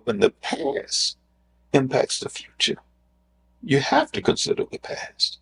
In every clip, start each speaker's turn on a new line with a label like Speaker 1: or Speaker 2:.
Speaker 1: When the past impacts the future, you have to consider the past.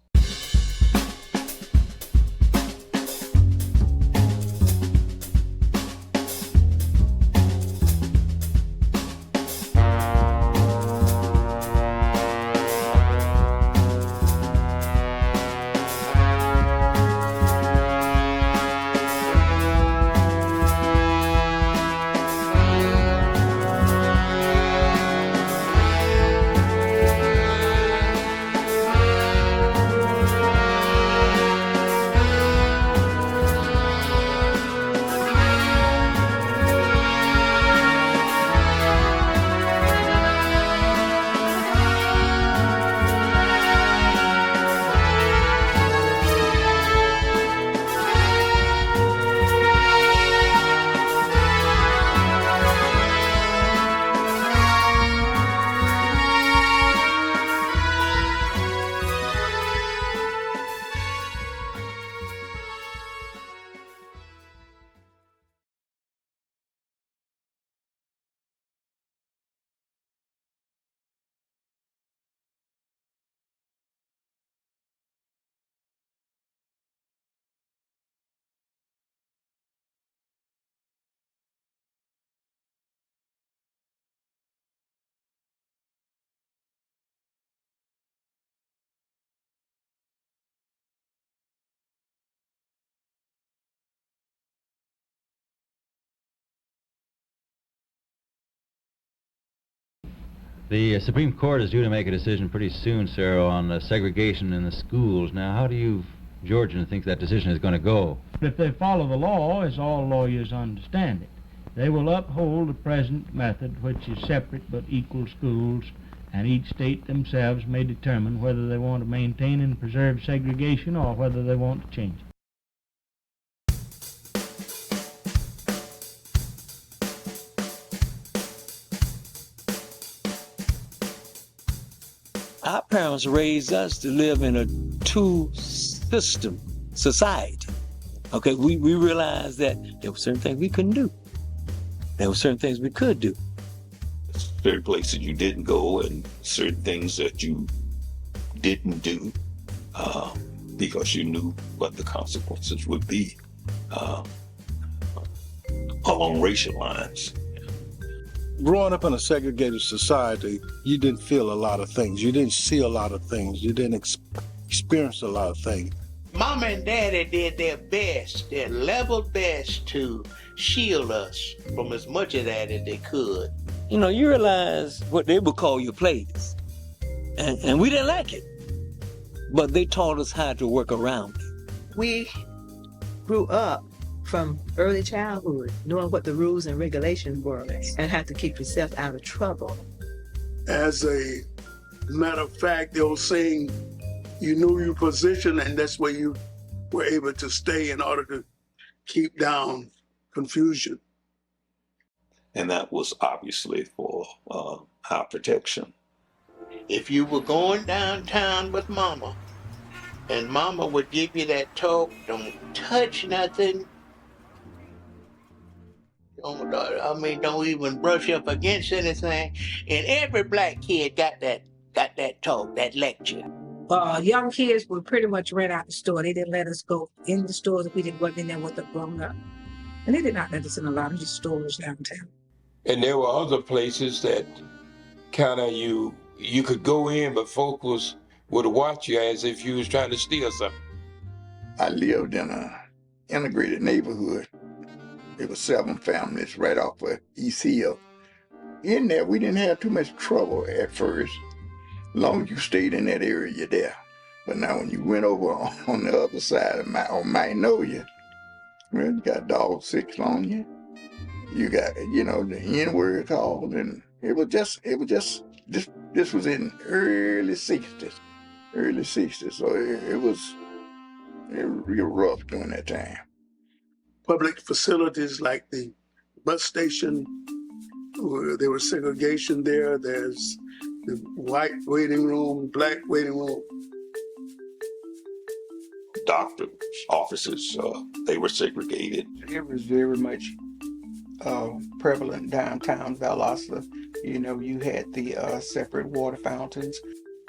Speaker 2: The Supreme Court is due to make a decision pretty soon, sir, on segregation in the schools. Now, how do you Georgians think that decision is going to go?
Speaker 3: If they follow the law, as all lawyers understand it, they will uphold the present method, which is separate but equal schools, and each state themselves may determine whether they want to maintain and preserve segregation or whether they want to change it.
Speaker 4: Our parents raised us to live in a two-system society. Okay, we realized that there were certain things we couldn't do. There were certain things we could do.
Speaker 1: Certain places you didn't go and certain things that you didn't do because you knew what the consequences would be along racial lines.
Speaker 5: Growing up in a segregated society, you didn't feel a lot of things. You didn't see a lot of things. You didn't experience a lot of things.
Speaker 6: Mama and Daddy did their best, their level best to shield us from as much of that as they could.
Speaker 4: You know, you realize what they would call your place. And we didn't like it. But they taught us how to work around it.
Speaker 7: We grew up from early childhood, knowing what the rules and regulations were and how to keep yourself out of trouble.
Speaker 8: As a matter of fact, the old saying, you knew your position and that's where you were able to stay in order to keep down confusion.
Speaker 1: And that was obviously for our protection.
Speaker 6: If you were going downtown with Mama, and Mama would give you that talk, don't touch nothing, don't even brush up against anything. And every black kid got that talk, that lecture.
Speaker 9: Young kids would pretty much rent out the store. They didn't let us go in the stores if we didn't wasn't in there with the grown up. And they did not let us in a lot of these stores downtown.
Speaker 10: And there were other places that kind of you could go in, but folks would watch you as if you was trying to steal something.
Speaker 11: I lived in an integrated neighborhood. There were 7 families right off of East Hill. In there, we didn't have too much trouble at first. As long as you stayed in that area, you're there. But now when you went over on the other side of Magnolia, well, you got dog six on you. You got, the N-word called, and this was in early 60s. So it was real rough during that time.
Speaker 8: Public facilities like the bus station, there was segregation there. There's the white waiting room, black waiting room.
Speaker 1: Doctors' offices, they were segregated.
Speaker 11: It was very much prevalent downtown Valdosta. You know, you had the separate water fountains.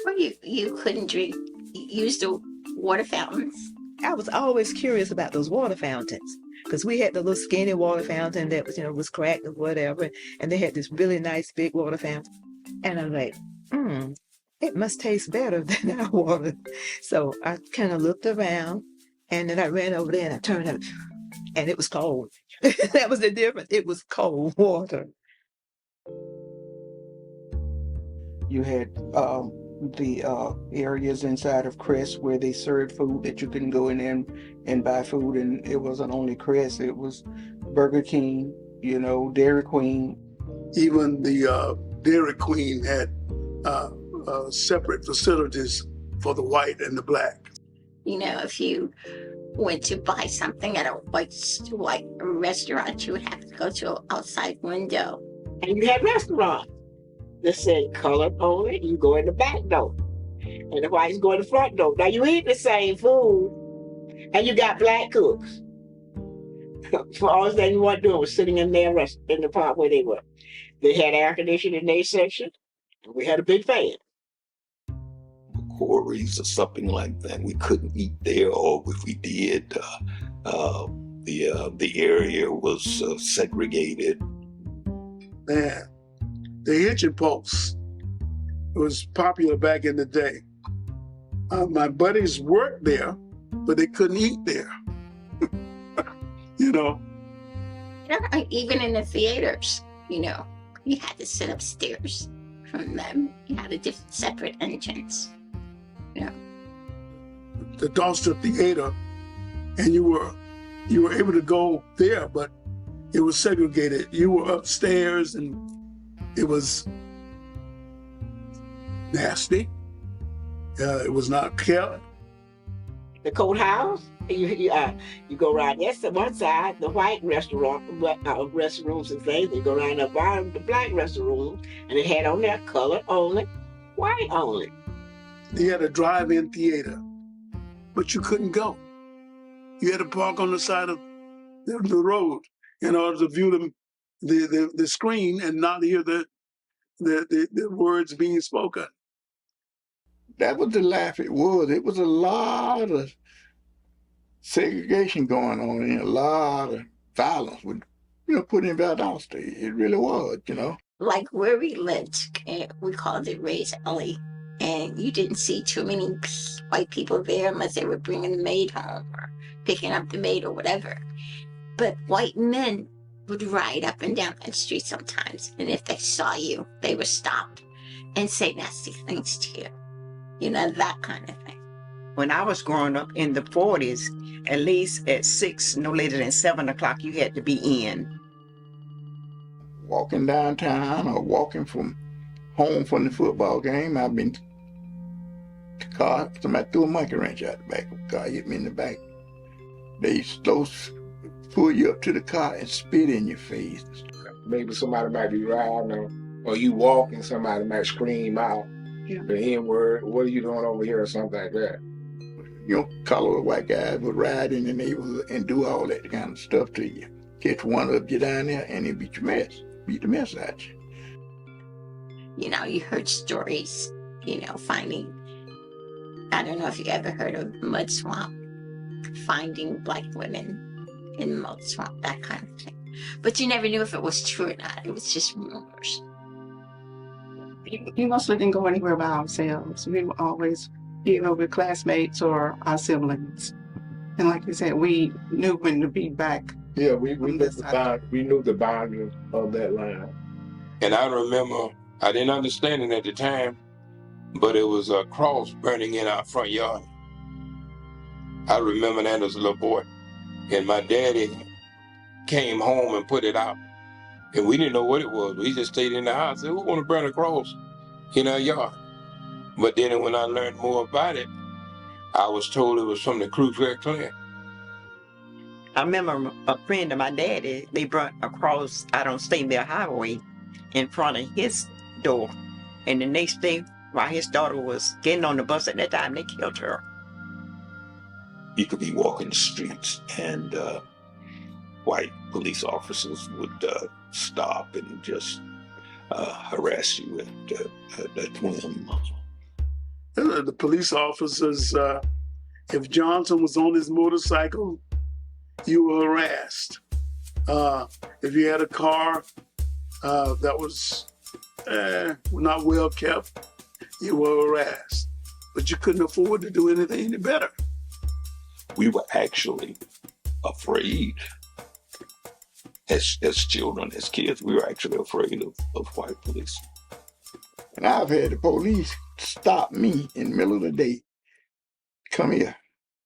Speaker 12: Well, you couldn't use the water fountains.
Speaker 7: I was always curious about those water fountains because we had the little skinny water fountain that was, was cracked or whatever, and they had this really nice big water fountain. And I'm like, it must taste better than our water. So I kind of looked around, and then I ran over there and I turned it, and it was cold. That was the difference. It was cold water.
Speaker 11: You had the areas inside of Crest where they served food that you couldn't go in there and buy food, and it wasn't only Crest, it was Burger King, Dairy Queen.
Speaker 8: Even the Dairy Queen had separate facilities for the white and the black.
Speaker 12: If you went to buy something at a white restaurant, you would have to go to an outside window.
Speaker 13: And you had restaurants that said colored only. You go in the back door, and the whites go in the front door. Now you eat the same food, and you got black cooks. For all thing you weren't doing was sitting in their in the part where they were. They had air conditioning in their section, and we had a big fan.
Speaker 1: Quarries or something like that. We couldn't eat there, or if we did, the area was segregated.
Speaker 8: Man, the hitching post was popular back in the day. My buddies worked there, but they couldn't eat there.
Speaker 12: Even in the theaters, you had to sit upstairs from them. You had a different, separate entrance.
Speaker 8: The Valdosta Theater, and you were able to go there, but it was segregated. You were upstairs, and it was nasty. It was not kept.
Speaker 13: The courthouse, you go around. That's the one side, the white restrooms and things. You go around the bottom, the black restrooms, and it had on there color only, white only.
Speaker 8: They had a drive-in theater, but you couldn't go. You had to park on the side of the road in order to view the screen and not hear the words being spoken.
Speaker 11: That was the life it was. It was a lot of segregation going on and a lot of violence put in Valdosta. It really was,
Speaker 12: Like where we lived, we called it Ray's Alley. And you didn't see too many white people there unless they were bringing the maid home or picking up the maid or whatever. But white men would ride up and down that street sometimes. And if they saw you, they would stop and say nasty things to you. That kind of thing.
Speaker 14: When I was growing up in the 40s, at least at 6, no later than 7 o'clock, you had to be in.
Speaker 11: Walking downtown or walking from home from the football game, I've been the car, somebody threw a monkey wrench out the back of the car, hit me in the back. They pull you up to the car and spit in your face.
Speaker 10: Maybe somebody might be riding or you walking, somebody might scream out the N-word, what are you doing over here or something like that.
Speaker 11: Colored white guys would ride in the neighborhood and do all that kind of stuff to you. Catch one of you down there and it beat the mess out you.
Speaker 12: You heard stories, finding, I don't know if you ever heard of Mud Swamp, finding black women in Mud Swamp, that kind of thing. But you never knew if it was true or not. It was just rumors.
Speaker 15: We mostly didn't go anywhere by ourselves. We were always either with classmates or our siblings. And like you said, we knew when to be back.
Speaker 10: Yeah, we knew the boundary of that line. And I remember, I didn't understand it at the time, but it was a cross burning in our front yard. I remember that as a little boy. And my daddy came home and put it out. And we didn't know what it was. We just stayed in the house. Said, who want to burn a cross in our yard? But then when I learned more about it, I was told it was from the Ku Klux Klan.
Speaker 14: I remember a friend of my daddy, they burnt a cross out on Stateville Highway in front of his door. And the next day, while his daughter was getting on the bus at that time, they killed her.
Speaker 1: You could be walking the streets and white police officers would stop and just harass you at whim.
Speaker 8: The police officers, if Johnson was on his motorcycle, you were harassed. If you had a car that was not well kept, you were harassed. But you couldn't afford to do anything any better.
Speaker 1: We were actually afraid. As children, as kids, we were actually afraid of white police.
Speaker 11: And I've had the police stop me in the middle of the day. Come here.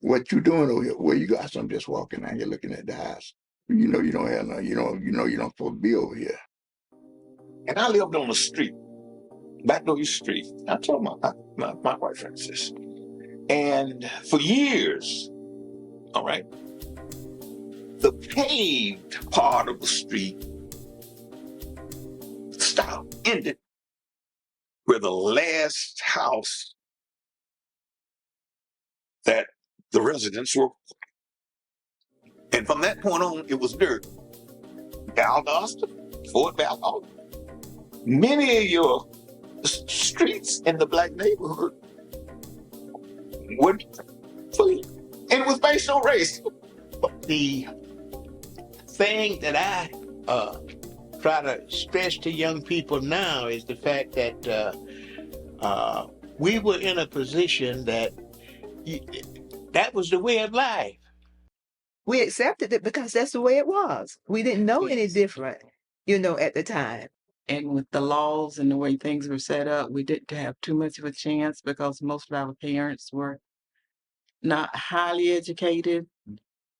Speaker 11: What you doing over here? Well, you got some just walking out here looking at the house. You know you don't have no, you know you don't supposed to be over here.
Speaker 1: And I lived on the street, Backdoor Street. I told my wife Francis. And for years, all right, the paved part of the street ended where the last house that the residents were. And from that point on, it was dirt. Valdosta, Fort Valdosta. Many of your streets in the black neighborhood were free, and it was based on race.
Speaker 6: The thing that I try to stress to young people now is the fact that we were in a position that was the way of life.
Speaker 7: We accepted it because that's the way it was. We didn't know any different, at the time.
Speaker 15: And with the laws and the way things were set up, we didn't have too much of a chance because most of our parents were not highly educated,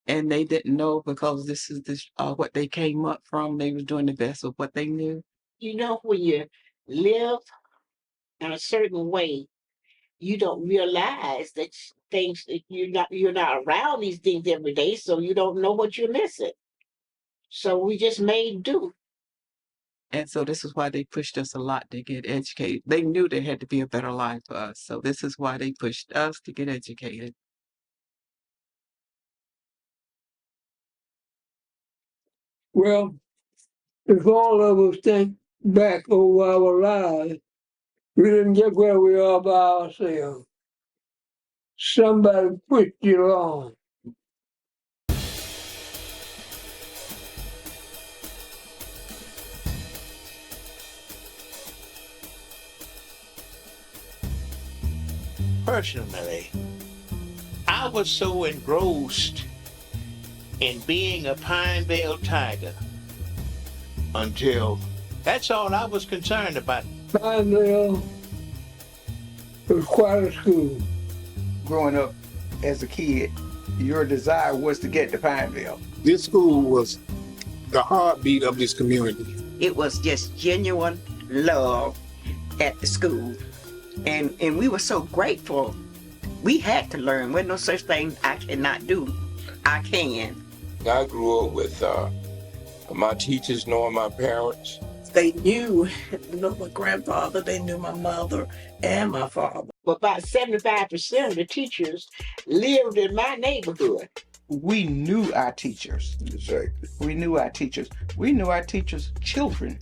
Speaker 15: and they didn't know because this is what they came up from. They was doing the best with what they knew.
Speaker 13: When you live in a certain way, you don't realize that things that you're not around these things every day, so you don't know what you're missing. So we just made do.
Speaker 15: And so this is why they pushed us a lot to get educated. They knew there had to be a better life for us. So this is why they pushed us to get educated.
Speaker 16: Well, if all of us think back over our lives, we didn't get where we are by ourselves. Somebody pushed you along.
Speaker 6: Personally, I was so engrossed in being a Pinevale Tiger until that's all I was concerned about.
Speaker 16: Pinevale was quite a school.
Speaker 11: Growing up as a kid, your desire was to get to Pinevale.
Speaker 5: This school was the heartbeat of this community.
Speaker 14: It was just genuine love at the school. And we were so grateful. We had to learn. There's no such thing I cannot do. I can.
Speaker 10: I grew up with my teachers knowing my parents.
Speaker 17: They knew my grandfather, they knew my mother and my father.
Speaker 13: But about 75% of the teachers lived in my neighborhood.
Speaker 18: We knew our teachers. We knew our teachers. We knew our teachers' children.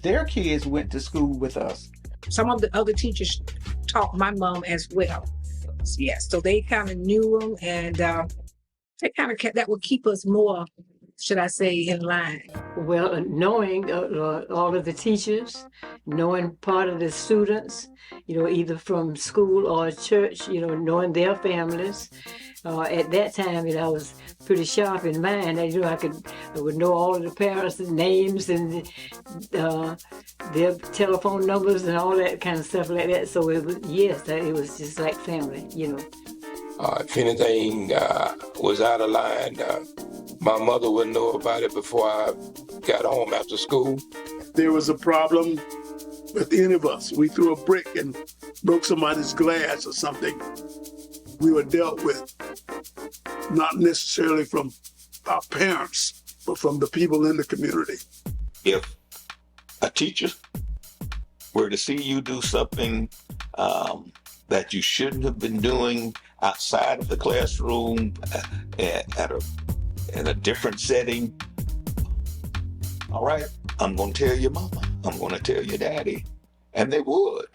Speaker 18: Their kids went to school with us.
Speaker 9: Some of the other teachers taught my mom as well. Yes, so they kind of knew them, and they kind of that would keep us more, should I say, in line.
Speaker 19: Well, knowing all of the teachers, knowing part of the students, either from school or church, knowing their families. At that time, I was pretty sharp in mind. I would know all of the parents' names and their telephone numbers and all that kind of stuff like that. So it was just like family,
Speaker 10: If anything was out of line, my mother would know about it before I got home after school.
Speaker 8: There was a problem with any of us. We threw a brick and broke somebody's glass or something. We were dealt with, not necessarily from our parents, but from the people in the community.
Speaker 1: If a teacher were to see you do something that you shouldn't have been doing outside of the classroom at a in a different setting, all right, I'm going to tell your mama, I'm going to tell your daddy. And they would.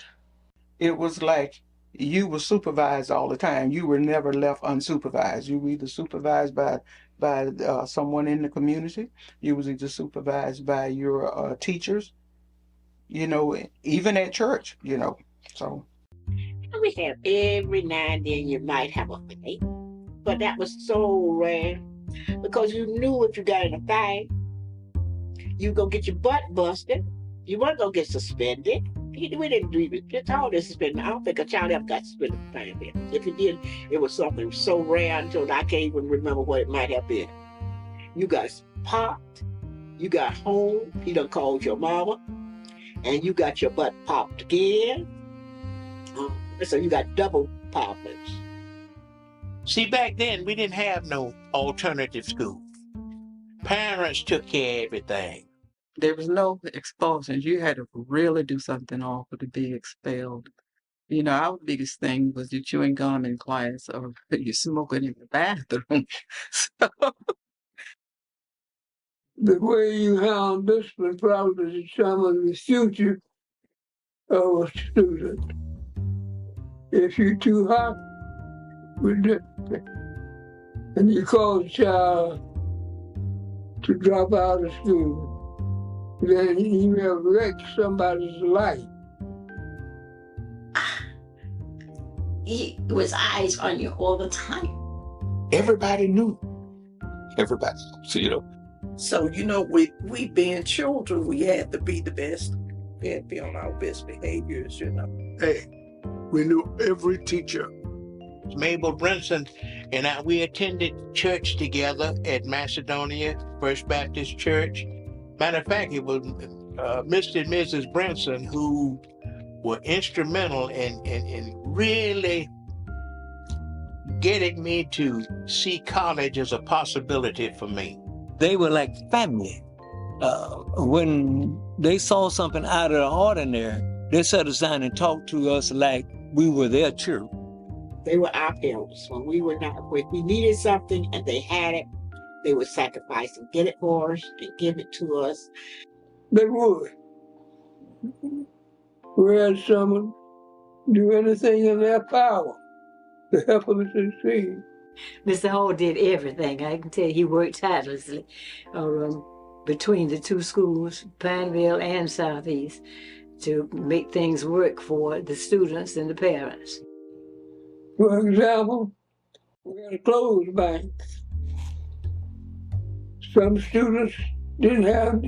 Speaker 18: It was like you were supervised all the time. You were never left unsupervised. You were either supervised by someone in the community. You was either supervised by your teachers, you know, even at church, you know. So
Speaker 13: we have every now and then you might have a fight, but that was so rare because you knew if you got in a fight, you were gonna get your butt busted. You weren't gonna get suspended. We didn't do it. It's all this suspended. I don't think a child ever got suspended for Pinevale. If it did, it was something so rare until I can't even remember what it might have been. You got popped, you got home, he done called your mama, and you got your butt popped again. So you got double poppings.
Speaker 6: See, back then, we didn't have no alternative school. Parents took care of everything.
Speaker 15: There was no expulsions. You had to really do something awful to be expelled. You know, our biggest thing was you chewing gum in class or you smoking in the bathroom. So,
Speaker 16: The way you handle discipline probably determines the future of a student. If you're too hot with discipline and you cause a child to drop out of school, then you have wrecked somebody's life.
Speaker 12: It was eyes on you all the time.
Speaker 1: Everybody knew. Everybody. So, you know.
Speaker 17: So, you know, we being children, we had to be the best. We had to be on our best behaviors, you know.
Speaker 8: Hey, we knew every teacher.
Speaker 6: Mabel Brinson and we attended church together at Macedonia First Baptist Church. Matter of fact, it was Mr. and Mrs. Brinson who were instrumental in really getting me to see college as a possibility for me.
Speaker 4: They were like family. When they saw something out of the ordinary, they sat aside and talked to us like we were their children.
Speaker 13: They were our parents. When we needed something and they had it, they would sacrifice and get it for us and give it to us.
Speaker 16: They would. We had someone do anything in their power to help them succeed.
Speaker 19: Mr. Hall did everything. I can tell you, he worked tirelessly between the two schools, Pinevale and Southeast, to make things work for the students and the parents.
Speaker 16: For example, we had a clothes bank. Some students didn't have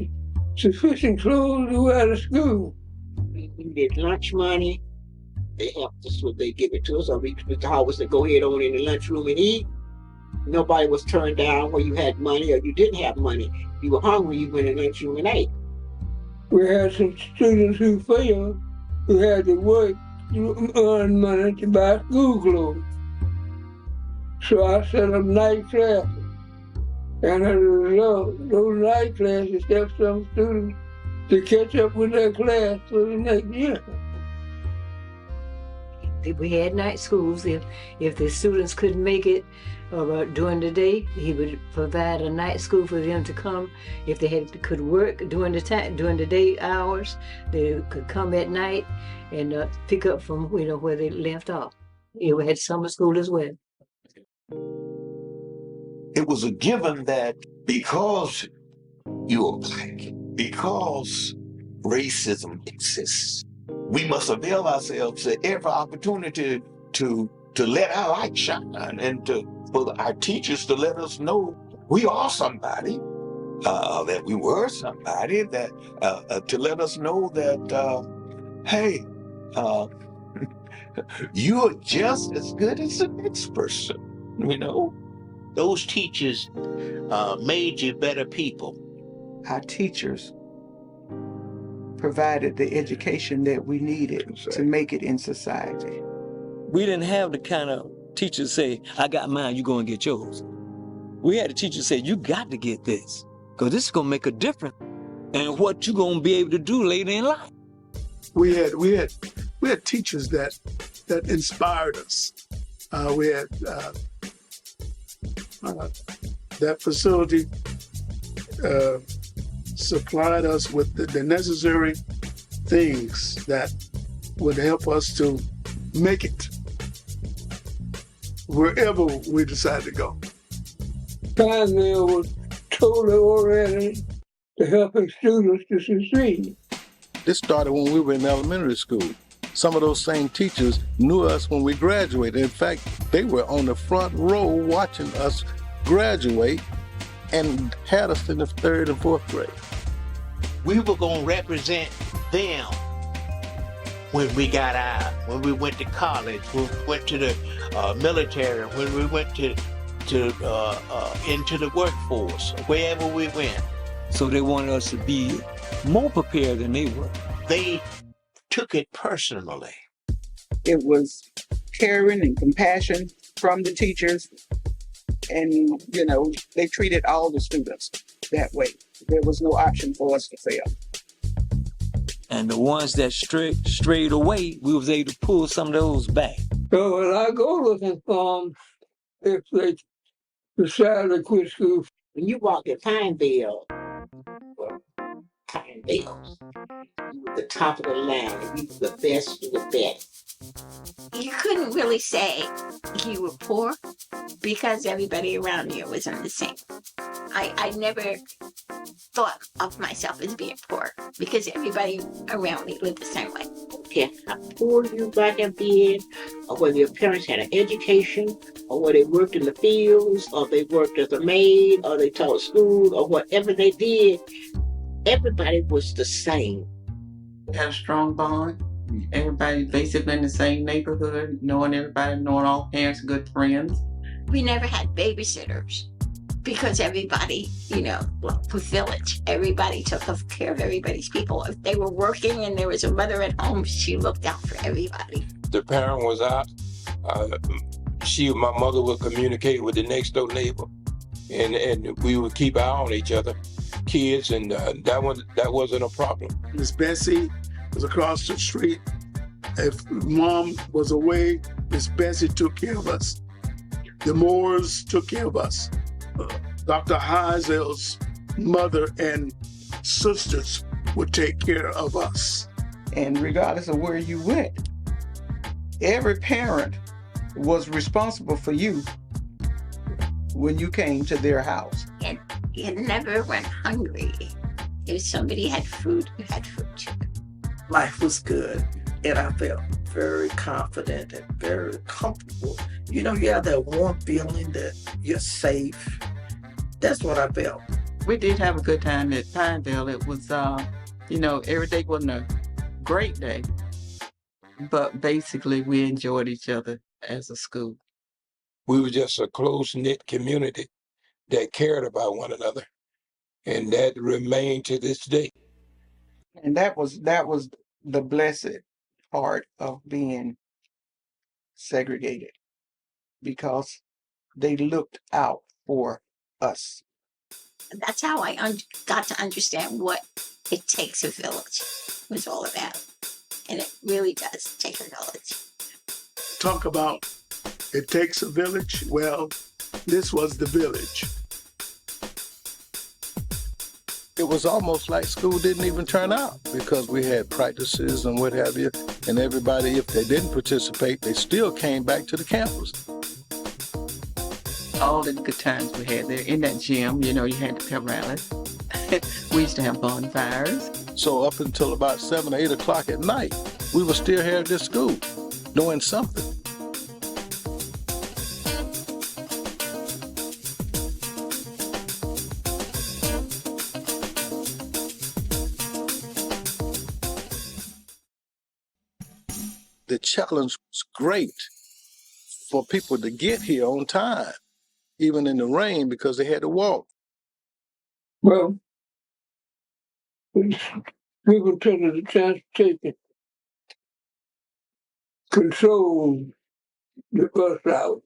Speaker 16: sufficient clothes to wear to school.
Speaker 13: We needed lunch money. They helped us when they give it to us. Or Mr. Hall was to go ahead on in the lunchroom and eat. Nobody was turned down where you had money or you didn't have money. You were hungry, you went in the lunchroom and ate.
Speaker 16: We had some students who failed, who had to work to earn money to buy school clothes. So I set up night classes. And as a result, those night classes helped some students to catch up with their class for the next year.
Speaker 19: We had night schools. If the students couldn't make it during the day, he would provide a night school for them to come. If they could work during the day hours, they could come at night and pick up from where they left off. We had summer school as well.
Speaker 1: It was a given that because you are black, because racism exists, we must avail ourselves of every opportunity to let our light shine and for our teachers to let us know we are somebody, that we were somebody, that to let us know that, hey, you are just as good as the next person, you know?
Speaker 6: Those teachers made you better people.
Speaker 18: Our teachers provided the education that we needed to make it in society.
Speaker 4: We didn't have the kind of teachers say, I got mine, you go and get yours. We had a teacher say, you got to get this, because this is going to make a difference in what you're going to be able to do later in life.
Speaker 8: We had teachers that inspired us. We had that facility supplied us with the necessary things that would help us to make it wherever we decide to go.
Speaker 16: Pinevale was totally oriented to helping students to succeed.
Speaker 5: This started when we were in elementary school. Some of those same teachers knew us when we graduated. In fact, they were on the front row watching us graduate and had us in the 3rd and 4th grade.
Speaker 6: We were going to represent them when we got out, when we went to college, when we went to the military, when we went into the workforce, wherever we went.
Speaker 4: So they wanted us to be more prepared than they were.
Speaker 6: They took it personally.
Speaker 18: It was caring and compassion from the teachers. And, you know, they treated all the students that way. There was no option for us to fail.
Speaker 4: And the ones that strayed away, we was able to pull some of those back.
Speaker 16: So when I go looking for them, if they decide to quit school.
Speaker 13: When you walk in Pinevale, you were the top of the line, and you were the best of the best.
Speaker 12: You couldn't really say you were poor because everybody around you was in the same. I never thought of myself as being poor because everybody around me lived the same way.
Speaker 13: Okay, how poor you might have been, or whether your parents had an education, or whether they worked in the fields, or they worked as a maid, or they taught school, or whatever they did, everybody was the same.
Speaker 15: We had a strong bond. Everybody basically in the same neighborhood, knowing everybody, knowing all parents, good friends.
Speaker 12: We never had babysitters because everybody, the village, everybody took care of everybody's people. If they were working and there was a mother at home, she looked out for everybody.
Speaker 10: The parent was out. My mother would communicate with the next door neighbor, and we would keep an eye on each other, kids, and that wasn't a problem.
Speaker 8: Miss Bessie was across the street. If Mom was away, Miss Bessie took care of us. The Moores took care of us. Dr. Houseal's mother and sisters would take care of us.
Speaker 18: And regardless of where you went, every parent was responsible for you when you came to their house.
Speaker 12: And you never went hungry. If somebody had food, you had food too.
Speaker 17: Life was good, and I felt very confident and very comfortable. You have that warm feeling that you're safe. That's what I felt.
Speaker 15: We did have a good time at Pinevale. It was, every day wasn't a great day, but basically we enjoyed each other as a school.
Speaker 10: We were just a close-knit community that cared about one another, and that remained to this day.
Speaker 18: And that was the blessed part of being segregated, because they looked out for us.
Speaker 12: That's how I got to understand what it takes a village was all about. And it really does take a village.
Speaker 8: Talk about it takes a village. Well, this was the village.
Speaker 5: It was almost like school didn't even turn out because we had practices and what have you. And everybody, if they didn't participate, they still came back to the campus.
Speaker 15: All the good times we had there in that gym, you had the pep rallies. We used to have bonfires.
Speaker 5: So up until about 7 or 8 o'clock at night, we were still here at this school doing something. The challenge was great for people to get here on time, even in the rain, because they had to walk.
Speaker 16: Well, people took the transportation, controlled the bus routes.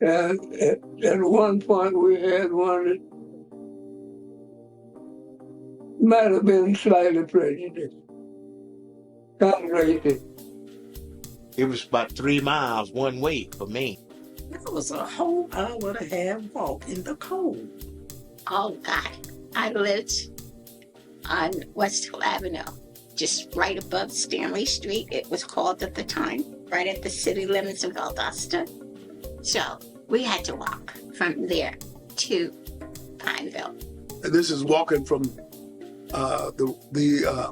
Speaker 16: And at one point we had one that might have been slightly prejudiced.
Speaker 6: It was about 3 miles one way for me.
Speaker 17: was a whole hour and a half walk in the cold.
Speaker 12: Oh God, I lived on West Hill Avenue, just right above Stanley Street. It was called at the time, right at the city limits of Valdosta. So we had to walk from there to Pinevale.
Speaker 8: And this is walking from the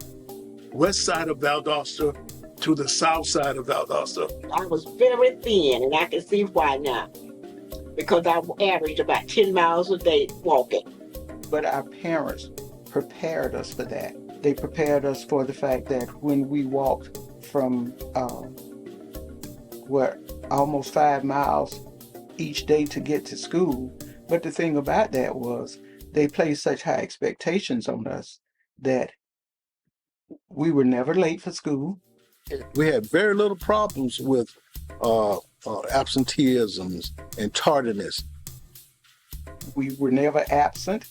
Speaker 8: west side of Valdosta to the south side of Valdosta.
Speaker 13: I was very thin, and I can see why now. Because I averaged about 10 miles a day walking.
Speaker 18: But our parents prepared us for that. They prepared us for the fact that when we walked from almost 5 miles each day to get to school. But the thing about that was they placed such high expectations on us that we were never late for school.
Speaker 5: We had very little problems with absenteeisms and tardiness.
Speaker 18: We were never absent.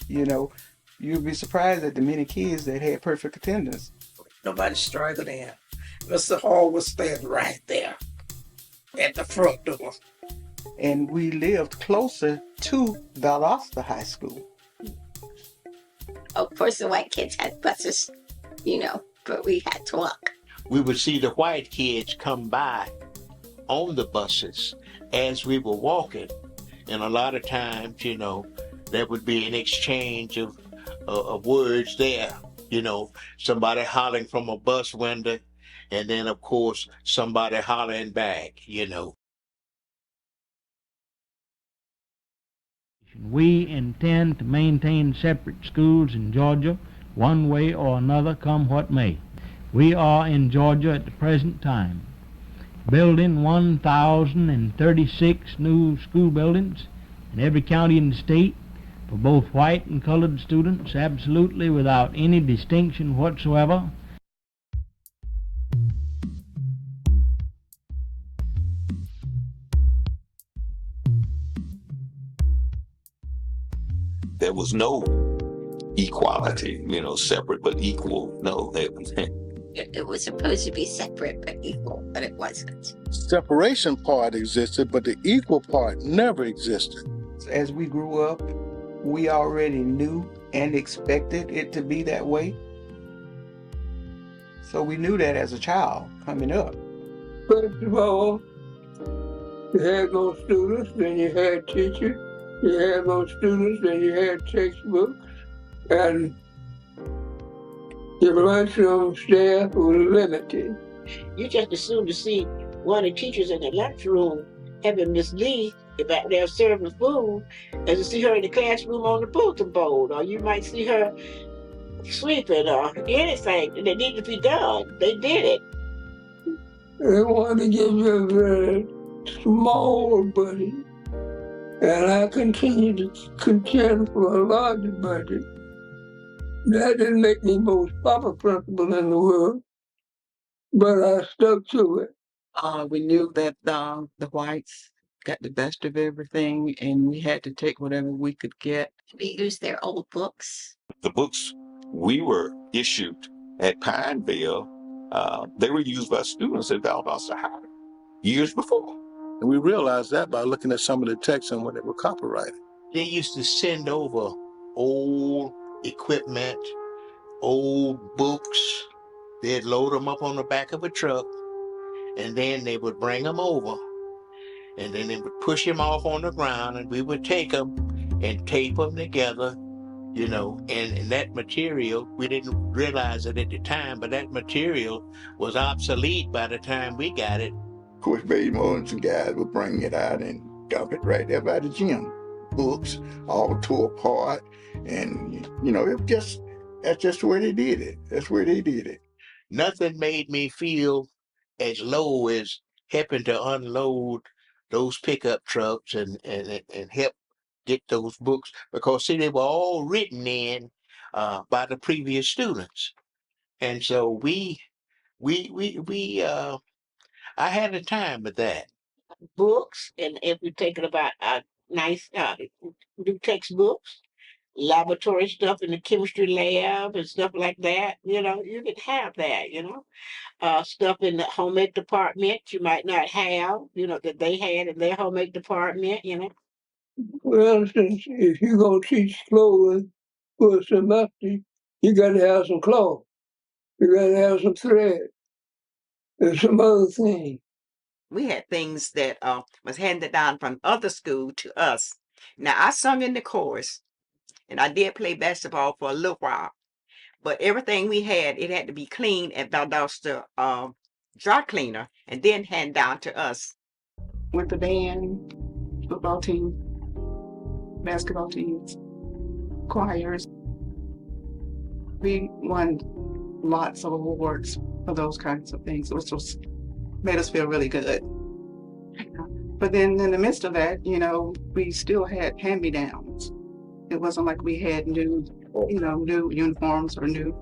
Speaker 18: You know, you'd be surprised at the many kids that had perfect attendance.
Speaker 17: Nobody straggled in. Mr. Hall was standing right there at the front door.
Speaker 18: And we lived closer to Valdosta High School.
Speaker 12: Of course, the white kids had buses, but we had to walk.
Speaker 6: We would see the white kids come by on the buses as we were walking. And a lot of times, there would be an exchange of words there. Somebody hollering from a bus window, and then, of course, somebody hollering back,
Speaker 3: We intend to maintain separate schools in Georgia, one way or another, come what may. We are in Georgia at the present time, building 1,036 new school buildings in every county in the state for both white and colored students, absolutely without any distinction whatsoever.
Speaker 1: There was no equality, separate but equal. No,
Speaker 12: It was supposed to be separate but equal, but it wasn't.
Speaker 5: Separation part existed, but the equal part never existed.
Speaker 18: As we grew up, we already knew and expected it to be that way. So we knew that as a child coming up.
Speaker 16: First of all, you had no students, then you had teachers. You had no students, then you had textbooks. And your lunchroom staff was limited.
Speaker 13: You just assumed to see one of the teachers in the lunchroom having Miss Lee back there serving food, as to see her in the classroom on the bulletin board, or you might see her sweeping or anything that needed to be done. They did it.
Speaker 16: They wanted to give you a very small budget, and I continued to contend for a larger budget. That didn't make me most proper principal in the world, but I stuck to it.
Speaker 15: We knew that the whites got the best of everything, and we had to take whatever we could get.
Speaker 12: We used their old books.
Speaker 1: The books we were issued at Pinevale, they were used by students at Valdosta High years before.
Speaker 5: And we realized that by looking at some of the texts and when they were copyrighted.
Speaker 6: They used to send over old equipment, old books. They'd load them up on the back of a truck, and then they would bring them over, and then they would push them off on the ground, and we would take them and tape them together, and that material, we didn't realize it at the time, but that material was obsolete by the time we got it.
Speaker 11: Of course, Baby Moe and guys would bring it out and dump it right there by the gym. Books all tore apart, and that's just where they did it. That's where they did it.
Speaker 6: Nothing made me feel as low as helping to unload those pickup trucks and help get those books, because see, they were all written in by the previous students, and so I had a time with that.
Speaker 13: Books, and if you're thinking about nice new textbooks, laboratory stuff in the chemistry lab and stuff like that. You could have that. Stuff in the home ec department you might not have, that they had in their home ec department.
Speaker 16: For instance, if you're going to teach clothing for a semester, you got to have some cloth. You got to have some thread and some other things.
Speaker 14: We had things that was handed down from other school to us. Now, I sung in the chorus, and I did play basketball for a little while. But everything we had, it had to be cleaned at Valdosta dry cleaner and then hand down to us.
Speaker 18: With the band, football team, basketball teams, choirs. We won lots of awards for those kinds of things, which made us feel really good. But then in the midst of that, we still had hand-me-downs. It wasn't like we had new uniforms or new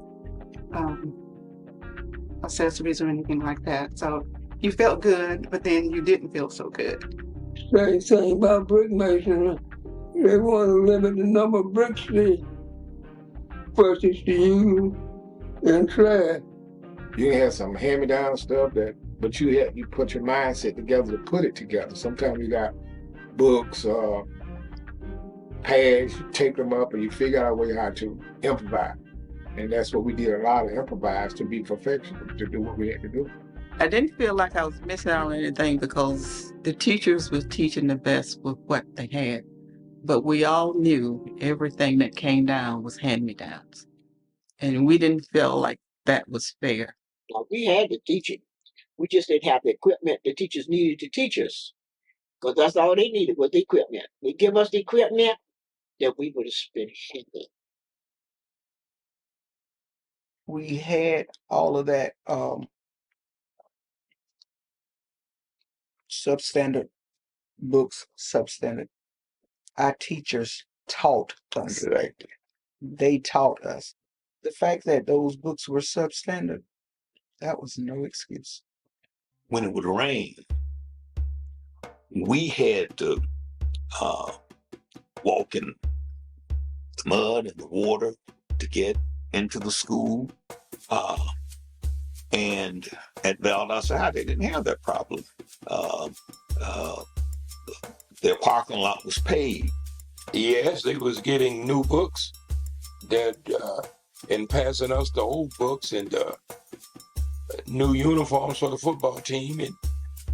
Speaker 18: accessories or anything like that. So you felt good, but then you didn't feel so good.
Speaker 16: Same thing about brick masonry. They want to limit the number of bricks they purchase to use in class.
Speaker 10: You have some hand-me-down stuff but you put your mindset together to put it together. Sometimes you got books, pads, you tape them up, and you figure out a way how to improvise. And that's what we did, a lot of improvise to be perfection, to do what we had to do.
Speaker 15: I didn't feel like I was missing out on anything because the teachers was teaching the best with what they had. But we all knew everything that came down was hand-me-downs. And we didn't feel like that was fair.
Speaker 13: Now, we had to teach it. We just didn't have the equipment the teachers needed to teach us. Because that's all they needed was the equipment. They give us the equipment, then we would have been handled.
Speaker 18: We had all of that substandard books, substandard. Our teachers taught us.
Speaker 10: Exactly.
Speaker 18: They taught us. The fact that those books were substandard, that was no excuse.
Speaker 1: When it would rain, we had to walk in the mud and the water to get into the school. And at Valdosta High, they didn't have that problem. Their parking lot was paved.
Speaker 10: Yes, they was getting new books and passing us the old books and new uniforms for the football team, and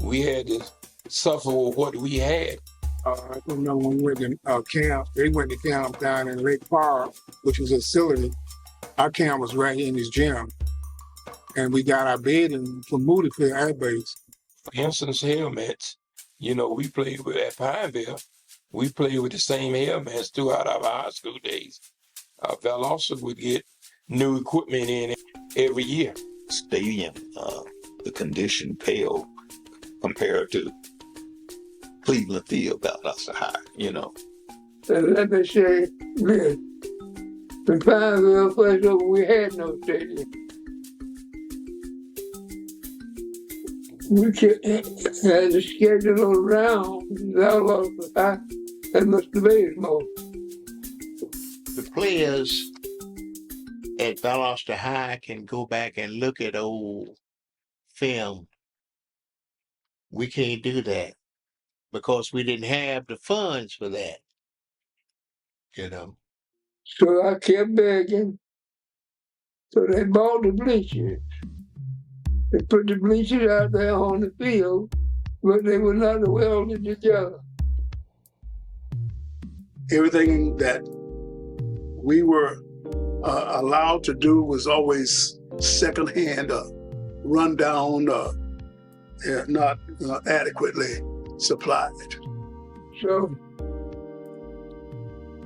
Speaker 10: we had to suffer with what we had.
Speaker 20: I remember when we went to camp, they went to camp down in Lake Park, which was a facility. Our camp was right in this gym. And we got our bedding from Moody Field Air Base.
Speaker 10: For instance, helmets. We played with at Pinevale. We played with the same helmets throughout our high school days. Valdosta would get new equipment in every year.
Speaker 1: Stadium, the condition paled compared to Cleveland Field, Valdosta High,
Speaker 16: So let me say this. In Pinevale, first of all, we had no stadium. We had to schedule around Valdosta High and Mr. Bazemore.
Speaker 6: The players at Valdosta High can go back and look at old film. We can't do that because we didn't have the funds for that.
Speaker 16: So I kept begging. So they bought the bleachers. They put the bleachers out there on the field, but they were not welded together.
Speaker 8: Everything that we were allowed to do was always secondhand, rundown, not adequately supplied.
Speaker 16: So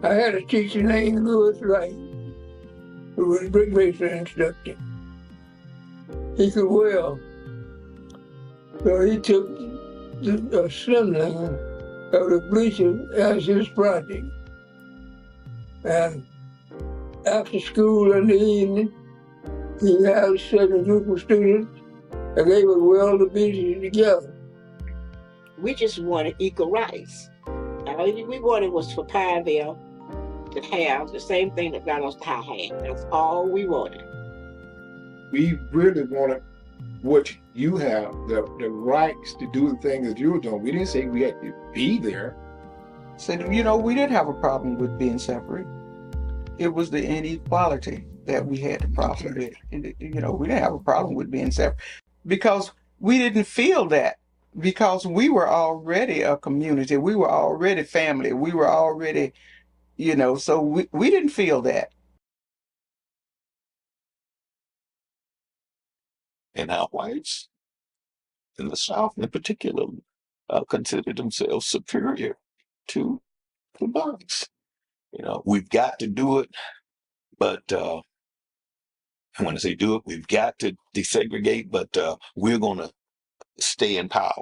Speaker 16: I had a teacher named Louis Wright, who was a brick mason instructor. He could weld. So he took the assembling of the bleachers as his project. And after school in the evening, he had a certain group of students, and they would weld the bleachers together.
Speaker 13: We just wanted equal rights. All we wanted was for Pinevale to have the same thing that Valdosta High had. That's all we wanted.
Speaker 20: We really wanted what you have, the rights to do the things that you were doing. We didn't say we had to be there.
Speaker 18: So, you know, we didn't have a problem with being separate. It was the inequality that we had the problem with. You know, we didn't have a problem with being separate because we didn't feel that, because we were already a community. We were already family. We were already, you know, so we didn't feel that.
Speaker 1: And our whites in the South in particular consider themselves superior to the blacks. You know, we've got to do it, but when I say do it, we've got to desegregate, but we're going to stay in power.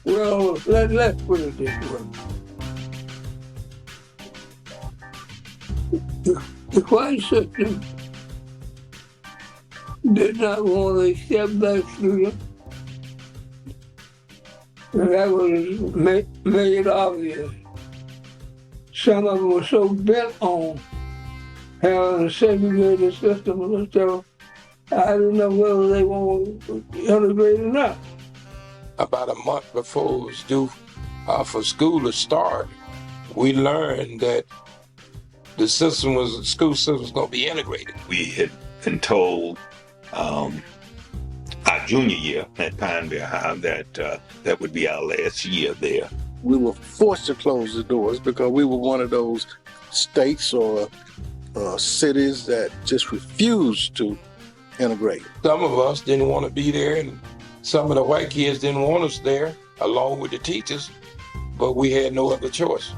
Speaker 16: Well, let's put it this way. The white system did not want to accept black students, and that was made obvious. Some of them were so bent on having a segregated system, so I don't know whether they want to integrate or not.
Speaker 10: About a month before it was due for school to start, we learned that the school system was going to be integrated.
Speaker 1: We had been told our junior year at Pinevale High that that would be our last year there.
Speaker 5: We were forced to close the doors because we were one of those states or cities that just refused to integrate.
Speaker 10: Some of us didn't want to be there, and some of the white kids didn't want us there, along with the teachers, but we had no other choice.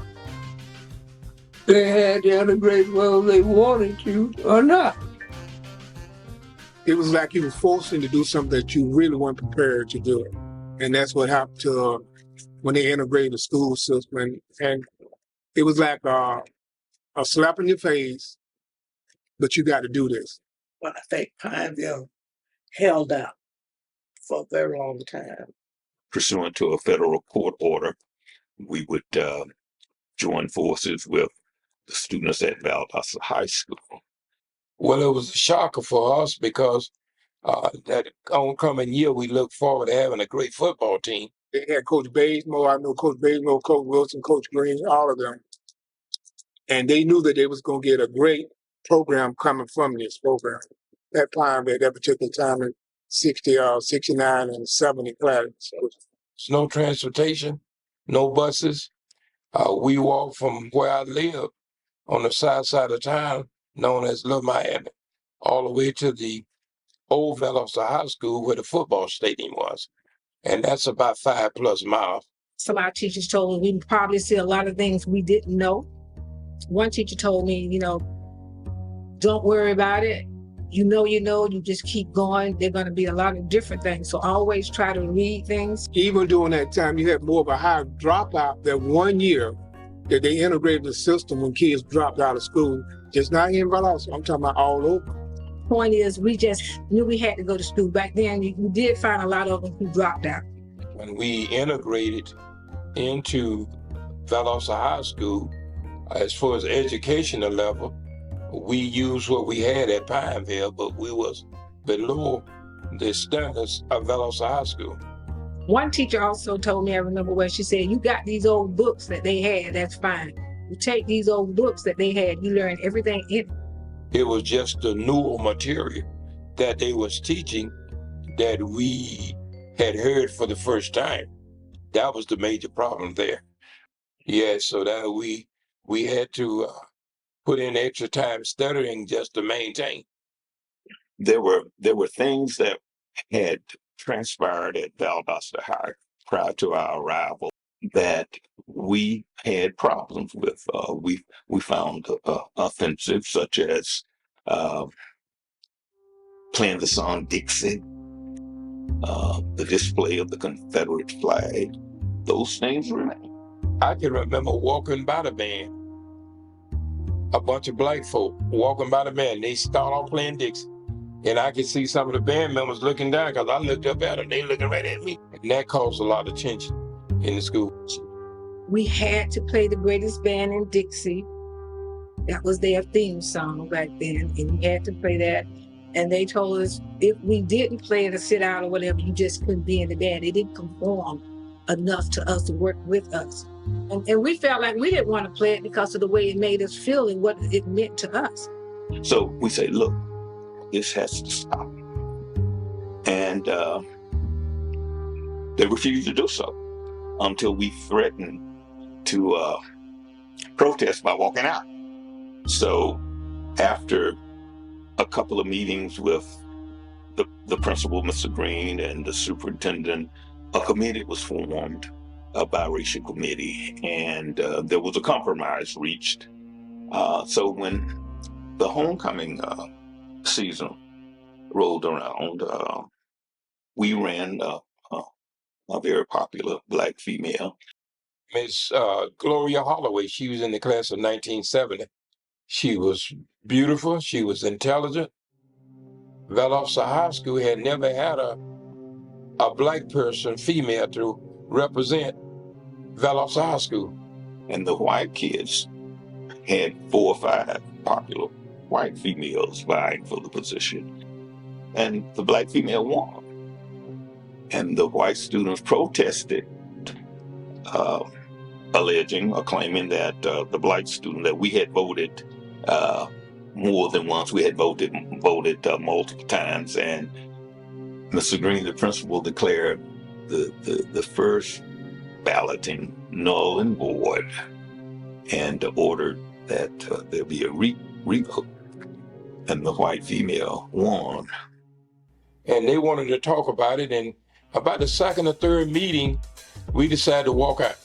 Speaker 16: They had to integrate whether they wanted to or not.
Speaker 20: It was like you were forced to do something that you really weren't prepared to do it. And that's what happened to when they integrated the school system. And it was like a slap in your face, but you got to do this.
Speaker 17: But I think Pinevale held out for a very long time.
Speaker 1: Pursuant to a federal court order, we would join forces with the students at Valdosta High School.
Speaker 10: Well, it was a shocker for us because that oncoming year we looked forward to having a great football team.
Speaker 20: They had Coach Bazemore, I know Coach Bazemore, Coach Wilson, Coach Green, all of them. And they knew that they was going to get a great program coming from this program. That Pinevale at that particular time in 69 and 70 class.
Speaker 10: There's no transportation, no buses. We walked from where I lived on the south side of town, known as Little Miami, all the way to the old Valdosta High School where the football stadium was. And that's about 5+ miles.
Speaker 9: Some of our teachers told us we would probably see a lot of things we didn't know. One teacher told me, you know, don't worry about it. You know, you just keep going. There are going to be a lot of different things. So always try to read things.
Speaker 20: Even during that time, you had more of a high dropout that 1 year that they integrated the system when kids dropped out of school. Just not here in Valdosta, I'm talking about all over.
Speaker 9: Point is, we just knew we had to go to school. Back then, we did find a lot of them who dropped out.
Speaker 10: When we integrated into Valdosta High School, as far as educational level, we used what we had at Pinevale, but we was below the standards of Valdosta High School.
Speaker 9: One teacher also told me, I remember where she said, you got these old books that they had, that's fine. You take these old books that they had, you learn everything in it.
Speaker 10: It was just the newer material that they was teaching that we had heard for the first time. That was the major problem there. Yeah, so that we had to put in extra time studying just to maintain.
Speaker 1: There were things that had transpired at Valdosta High prior to our arrival that we had problems with. We found offensive, such as playing the song Dixie, the display of the Confederate flag. Those things remain.
Speaker 10: I can remember walking by the band, a bunch of black folk walking by the band. They start off playing Dixie. And I could see some of the band members looking down because I looked up at them, they looking right at me. And that caused a lot of tension in the school.
Speaker 9: We had to play the greatest band in Dixie. That was their theme song back then, and we had to play that. And they told us if we didn't play it or sit out or whatever, you just couldn't be in the band. It didn't conform enough to us to work with us. And we felt like we didn't want to play it because of the way it made us feel and what it meant to us.
Speaker 1: So we say, look, this has to stop. And they refused to do so until we threatened to protest by walking out. So after a couple of meetings with the principal, Mr. Green, and the superintendent, a committee was formed, a biracial committee, and there was a compromise reached. So when the homecoming season rolled around, we ran a very popular Black female.
Speaker 10: Miss Gloria Holloway, she was in the class of 1970. She was beautiful, she was intelligent. Valdosta High School had never had a Black person, female, to represent Valdosta High School.
Speaker 1: And the white kids had 4 or 5 popular white females vying for the position. And the Black female won. And the white students protested, alleging or claiming that the Black student that we had voted more than once, we had voted multiple times, and Mr. Green, the principal, declared the first balloting null and void, and ordered that there be a revote, and the white female won.
Speaker 10: And they wanted to talk about it, and about the second or third meeting, we decided to walk out.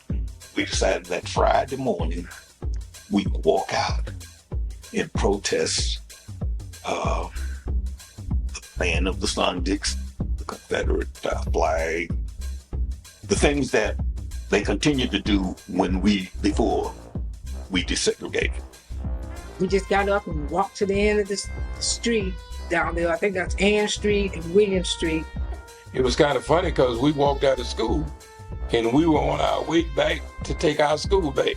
Speaker 1: We decided that Friday morning, we would walk out and protest the ban of the Sun-Dix, the Confederate flag, the things that they continued to do before we desegregated.
Speaker 9: We just got up and walked to the end of the street down there. I think that's Ann Street and William Street.
Speaker 10: It was kind of funny because we walked out of school and we were on our way back to take our school back,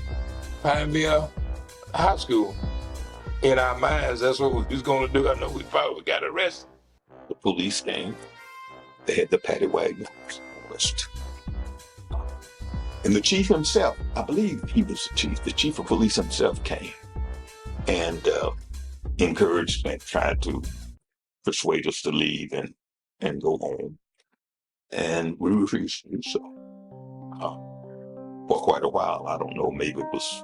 Speaker 10: Pinevale High School. In our minds, that's what we was going to do. I know we probably got arrested.
Speaker 1: The police came. They had the paddy wagons. And the chief himself, I believe he was the chief of police himself came and encouraged and tried to persuade us to leave and go home. And we refused to do so for quite a while. I don't know, maybe it was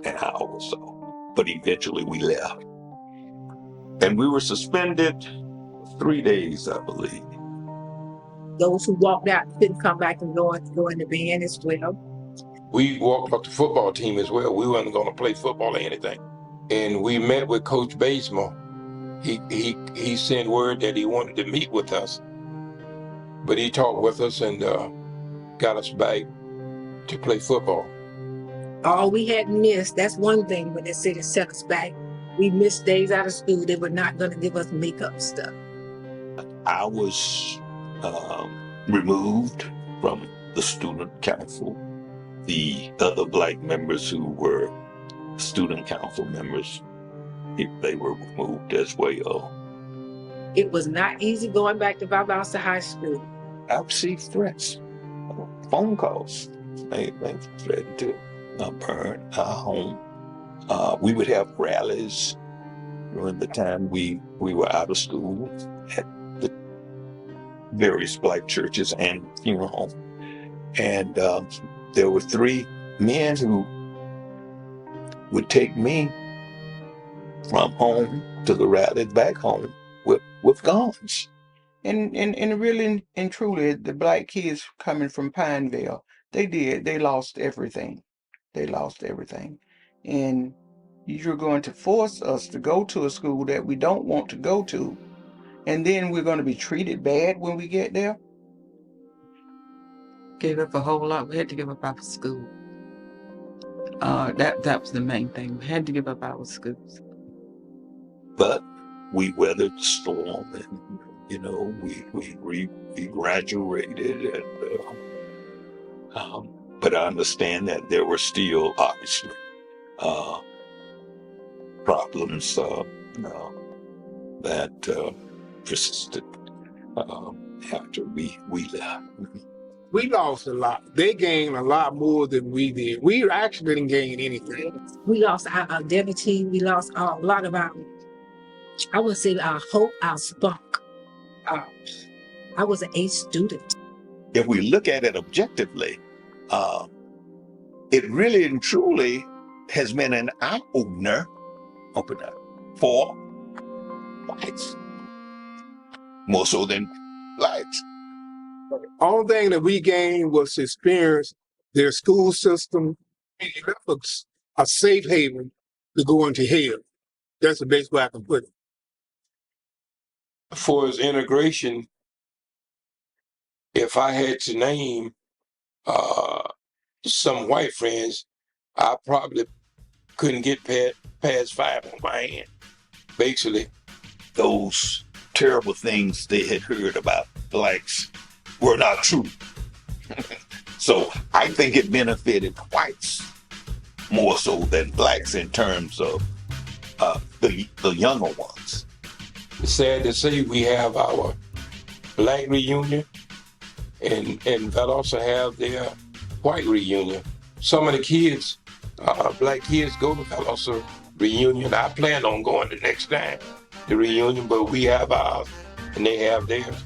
Speaker 1: an hour or so. But eventually we left. And we were suspended 3 days, I believe.
Speaker 9: Those who walked out couldn't come back and go in the band as well.
Speaker 10: We walked off the football team as well. We weren't going to play football or anything. And we met with Coach Bazemore. He sent word that he wanted to meet with us. But he talked with us and got us back to play football.
Speaker 9: All we had missed, that's one thing when they said it set us back. We missed days out of school. They were not going to give us makeup stuff.
Speaker 1: I was removed from the student council. The other Black members who were student council members, they were removed as well.
Speaker 9: It was not easy going back to Valdosta High School.
Speaker 1: I received threats, phone calls. They threatened to burn our home. We would have rallies during the time we were out of school at the various Black churches and funeral homes. And there were 3 men who would take me from home to the rally back home with guns.
Speaker 18: And really and truly, the Black kids coming from Pinevale, they lost everything. They lost everything. And you're going to force us to go to a school that we don't want to go to, and then we're going to be treated bad when we get there?
Speaker 15: Gave up a whole lot. We had to give up our school. That was the main thing. We had to give up our schools.
Speaker 1: But we weathered the storm, and we graduated, and but I understand that there were still obviously problems that persisted after we left.
Speaker 20: We lost a lot. They gained a lot more than we did. We actually didn't gain anything.
Speaker 9: We lost our identity. We lost a lot of our, I would say, our hope, our spark. I was an A student.
Speaker 1: If we look at it objectively, it really and truly has been an eye-opener for whites, more so than blacks.
Speaker 20: Only thing that we gained was to experience their school system. It left us a safe haven to go into hell. That's the best way I can put it.
Speaker 10: For his integration, if I had to name some white friends, I probably couldn't get past 5 on my hand. Basically,
Speaker 1: those terrible things they had heard about blacks were not true. So I think it benefited whites more so than blacks in terms of the younger ones.
Speaker 10: It's sad to say we have our black reunion and Valdosta have their white reunion. Some of the kids, black kids, go to Valdosta reunion. I plan on going the next time, the reunion, but we have ours and they have theirs.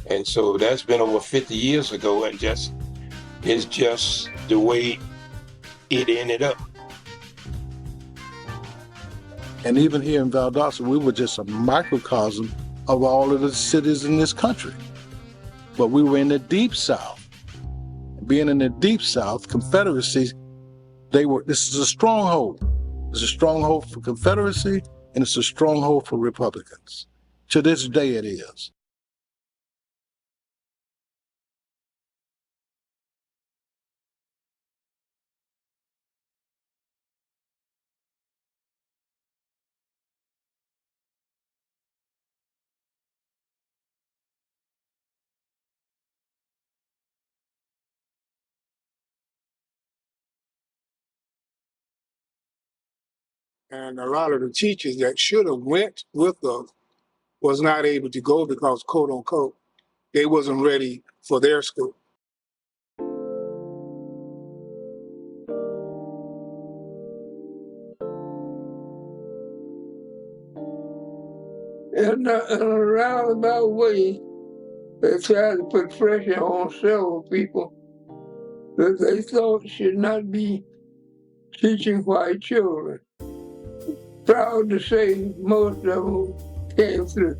Speaker 10: And so that's been over 50 years ago, and it's just the way it ended up.
Speaker 5: And even here in Valdosta, we were just a microcosm of all of the cities in this country. But we were in the Deep South. Being in the Deep South, Confederacy, this is a stronghold. It's a stronghold for Confederacy, and it's a stronghold for Republicans. To this day it is.
Speaker 20: And a lot of the teachers that should have went with us was not able to go because, quote unquote, they wasn't ready for their school.
Speaker 16: In a roundabout way, they tried to put pressure on several people that they thought should not be teaching white children. Proud to say most of them came through.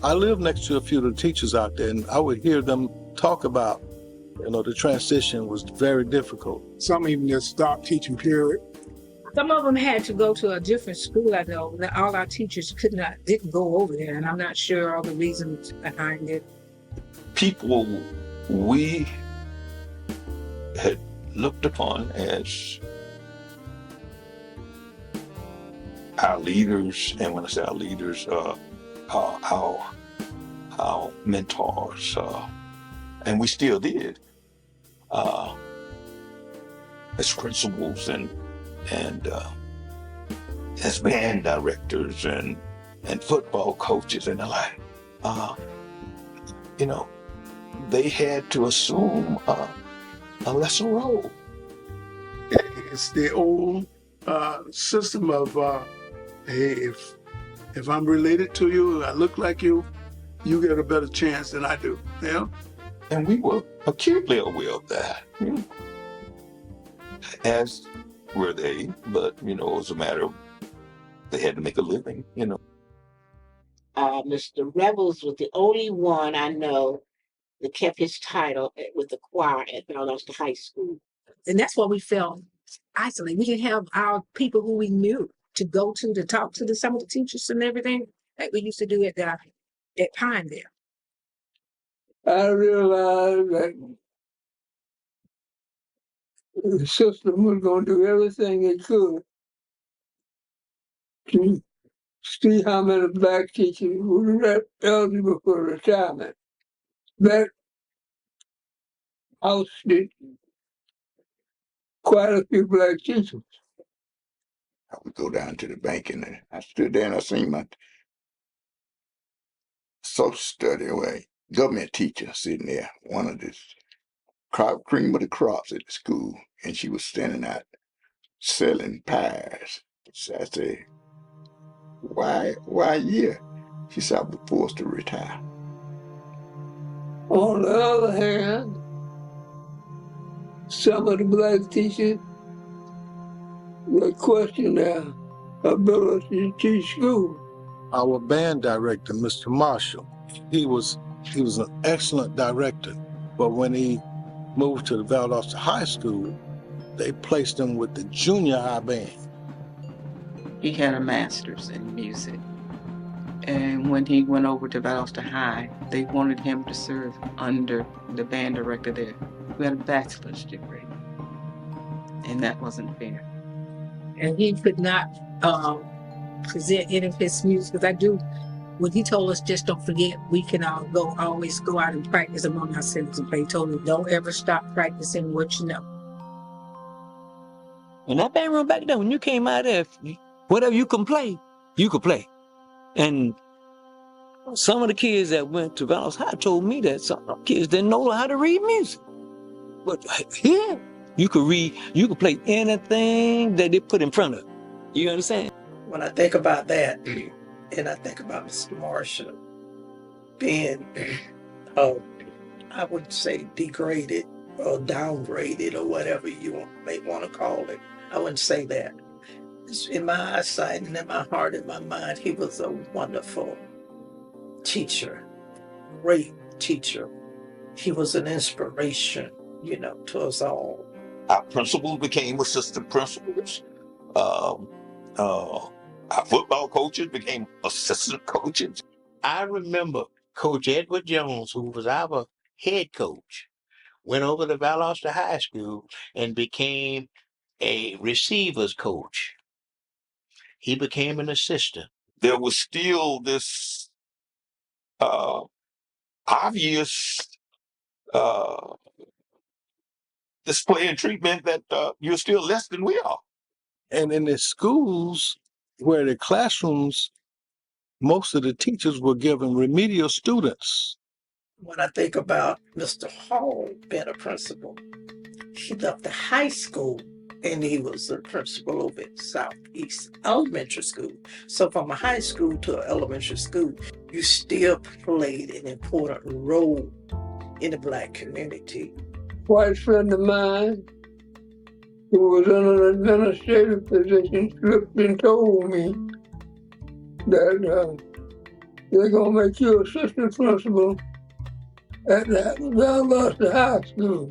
Speaker 5: I live next to a few of the teachers out there, and I would hear them talk about, the transition was very difficult.
Speaker 20: Some even just stopped teaching, period.
Speaker 9: Some of them had to go to a different school, I know. All our teachers didn't go over there, and I'm not sure all the reasons behind it.
Speaker 1: People we had looked upon as our leaders, and when I say our leaders, our mentors, and we still did, as principals and as band directors and football coaches and the like, they had to assume a lesser role.
Speaker 8: It's the old system of, hey, if I'm related to you, I look like you get a better chance than I do. Yeah.
Speaker 1: And we were acutely aware of that, as were they, but, it was a matter of they had to make a living,
Speaker 13: Mr. Rebels was the only one I know that kept his title with the choir at Valdosta High School.
Speaker 9: And that's why we felt isolated. We didn't have our people who we knew to go to talk to some of the teachers and everything like we used to do at Pinevale.
Speaker 16: I realized that the system was going to do everything it could to see how many black teachers were eligible for retirement. That ousted quite a few black teachers.
Speaker 11: I would go down to the bank and I stood there and I seen my social study away government teacher sitting there, one of the cream of the crops at the school, and she was standing out selling pies. So I said, why yeah? She said, I was forced to retire.
Speaker 16: On the other hand, some of the black teachers would question their ability to teach school.
Speaker 5: Our band director, Mr. Marshall, he was an excellent director, but when he moved to the Valdosta High School, they placed him with the junior high band.
Speaker 15: He had a master's in music. And when he went over to Valdosta High, they wanted him to serve under the band director there, who had a bachelor's degree. And that wasn't fair.
Speaker 9: And he could not present any of his music, because when he told us, just don't forget, we can always go out and practice among ourselves and play. He told me, don't ever stop practicing what you know.
Speaker 4: And that band room back then, when you came out there, whatever you could play, you could play. And some of the kids that went to Valdosta High told me that some of the kids didn't know how to read music. But here, you could play anything that they put in front of you. You understand?
Speaker 17: When I think about that, and I think about Mr. Marshall being, I would say degraded or downgraded or whatever you may want to call it. I wouldn't say that. In my eyesight and in my heart and my mind, he was a wonderful teacher, great teacher. He was an inspiration, to us all.
Speaker 1: Our principals became assistant principals. Our football coaches became assistant coaches.
Speaker 6: I remember Coach Edward Jones, who was our head coach, went over to Valdosta High School and became a receivers coach. He became an assistant.
Speaker 1: There was still this obvious display and treatment that you're still less than we are.
Speaker 5: And in the schools where the classrooms, most of the teachers were given remedial students.
Speaker 17: When I think about Mr. Hall being a principal, he left the high school and he was a principal over at Southeast Elementary School. So from a high school to an elementary school, you still played an important role in the Black community.
Speaker 16: White friend of mine who was in an administrative position slipped and told me that they're going to make you assistant principal at the Valdosta High School.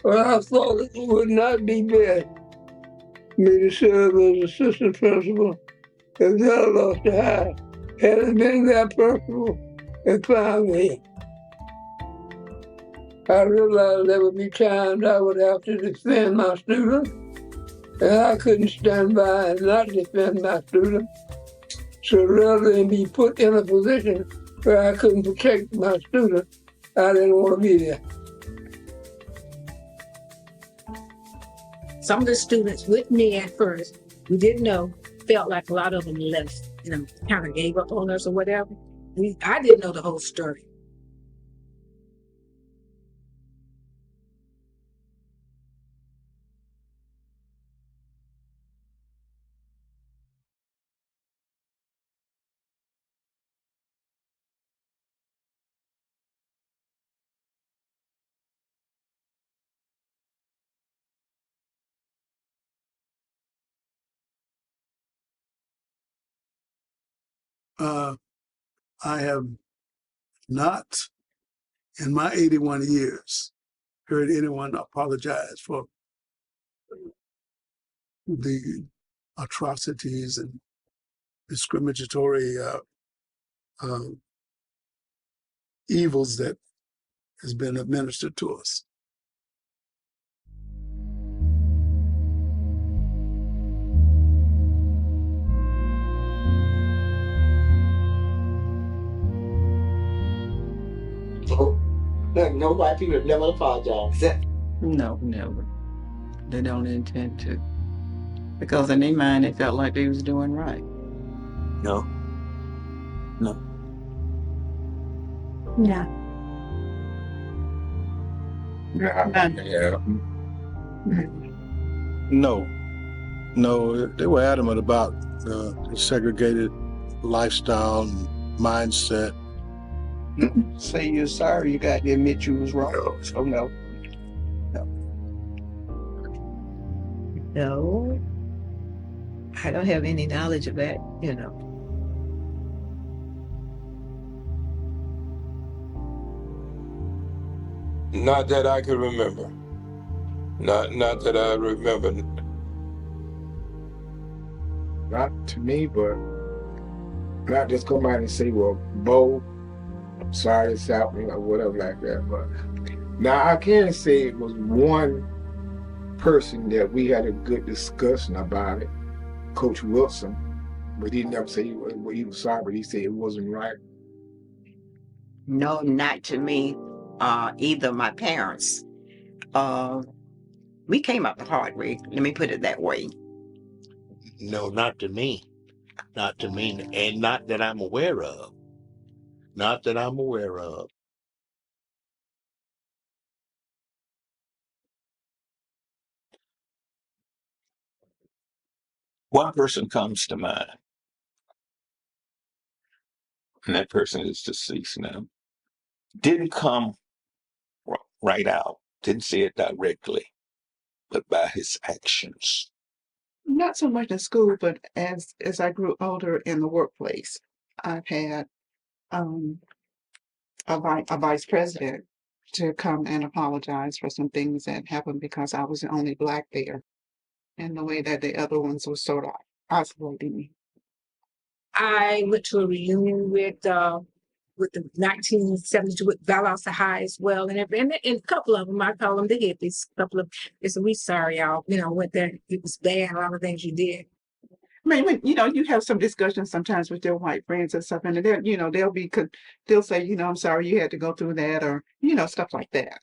Speaker 16: But I thought it would not be bad for me to serve as assistant principal at Valdosta High. Had it been that principal and found me, I realized there would be times I would have to defend my students, and I couldn't stand by and not defend my students. So rather than be put in a position where I couldn't protect my students, I didn't want to be there.
Speaker 9: Some of the students with me at first, we didn't know, felt like a lot of them left, kind of gave up on us or whatever. I didn't know the whole story.
Speaker 8: I have not, in my 81 years, heard anyone apologize for the atrocities and discriminatory evils that has been administered to us.
Speaker 13: No white people never apologize.
Speaker 15: No, never. They don't intend to. Because in their mind, they felt like they was doing right.
Speaker 4: No. No.
Speaker 12: Yeah.
Speaker 20: Yeah.
Speaker 5: No, they were adamant about the segregated lifestyle and mindset.
Speaker 18: Say you're sorry, you got to admit you was wrong. So no.
Speaker 7: No, I don't have any knowledge of that,
Speaker 10: Not that I could remember. Not that I remember.
Speaker 20: Not to me, but not just come out and say, well, Bo, I'm sorry this happened or whatever like that. But now I can say it was one person that we had a good discussion about it, Coach Wilson, but he never said he was sorry, but he said it wasn't right.
Speaker 14: No, not to me. Either my parents. We came up the hard way. Let me put it that way.
Speaker 6: No, not to me. Not to me, and not that I'm aware of. Not that I'm aware of.
Speaker 1: One person comes to mind, and that person is deceased now. Didn't come right out, didn't say it directly, but by his actions.
Speaker 18: Not so much in school, but as I grew older in the workplace, I've had a vice president to come and apologize for some things that happened because I was the only Black there, and the way that the other ones were sort of isolating me.
Speaker 9: I went to a reunion with the 1972 with Valdosta High as well, and a couple of them, I call them the hippies. A couple of, we sorry y'all, went there. It was bad. A lot of things you did.
Speaker 18: I mean, when, you have some discussions sometimes with your white friends and stuff, and they'll say, I'm sorry you had to go through that, or stuff like that.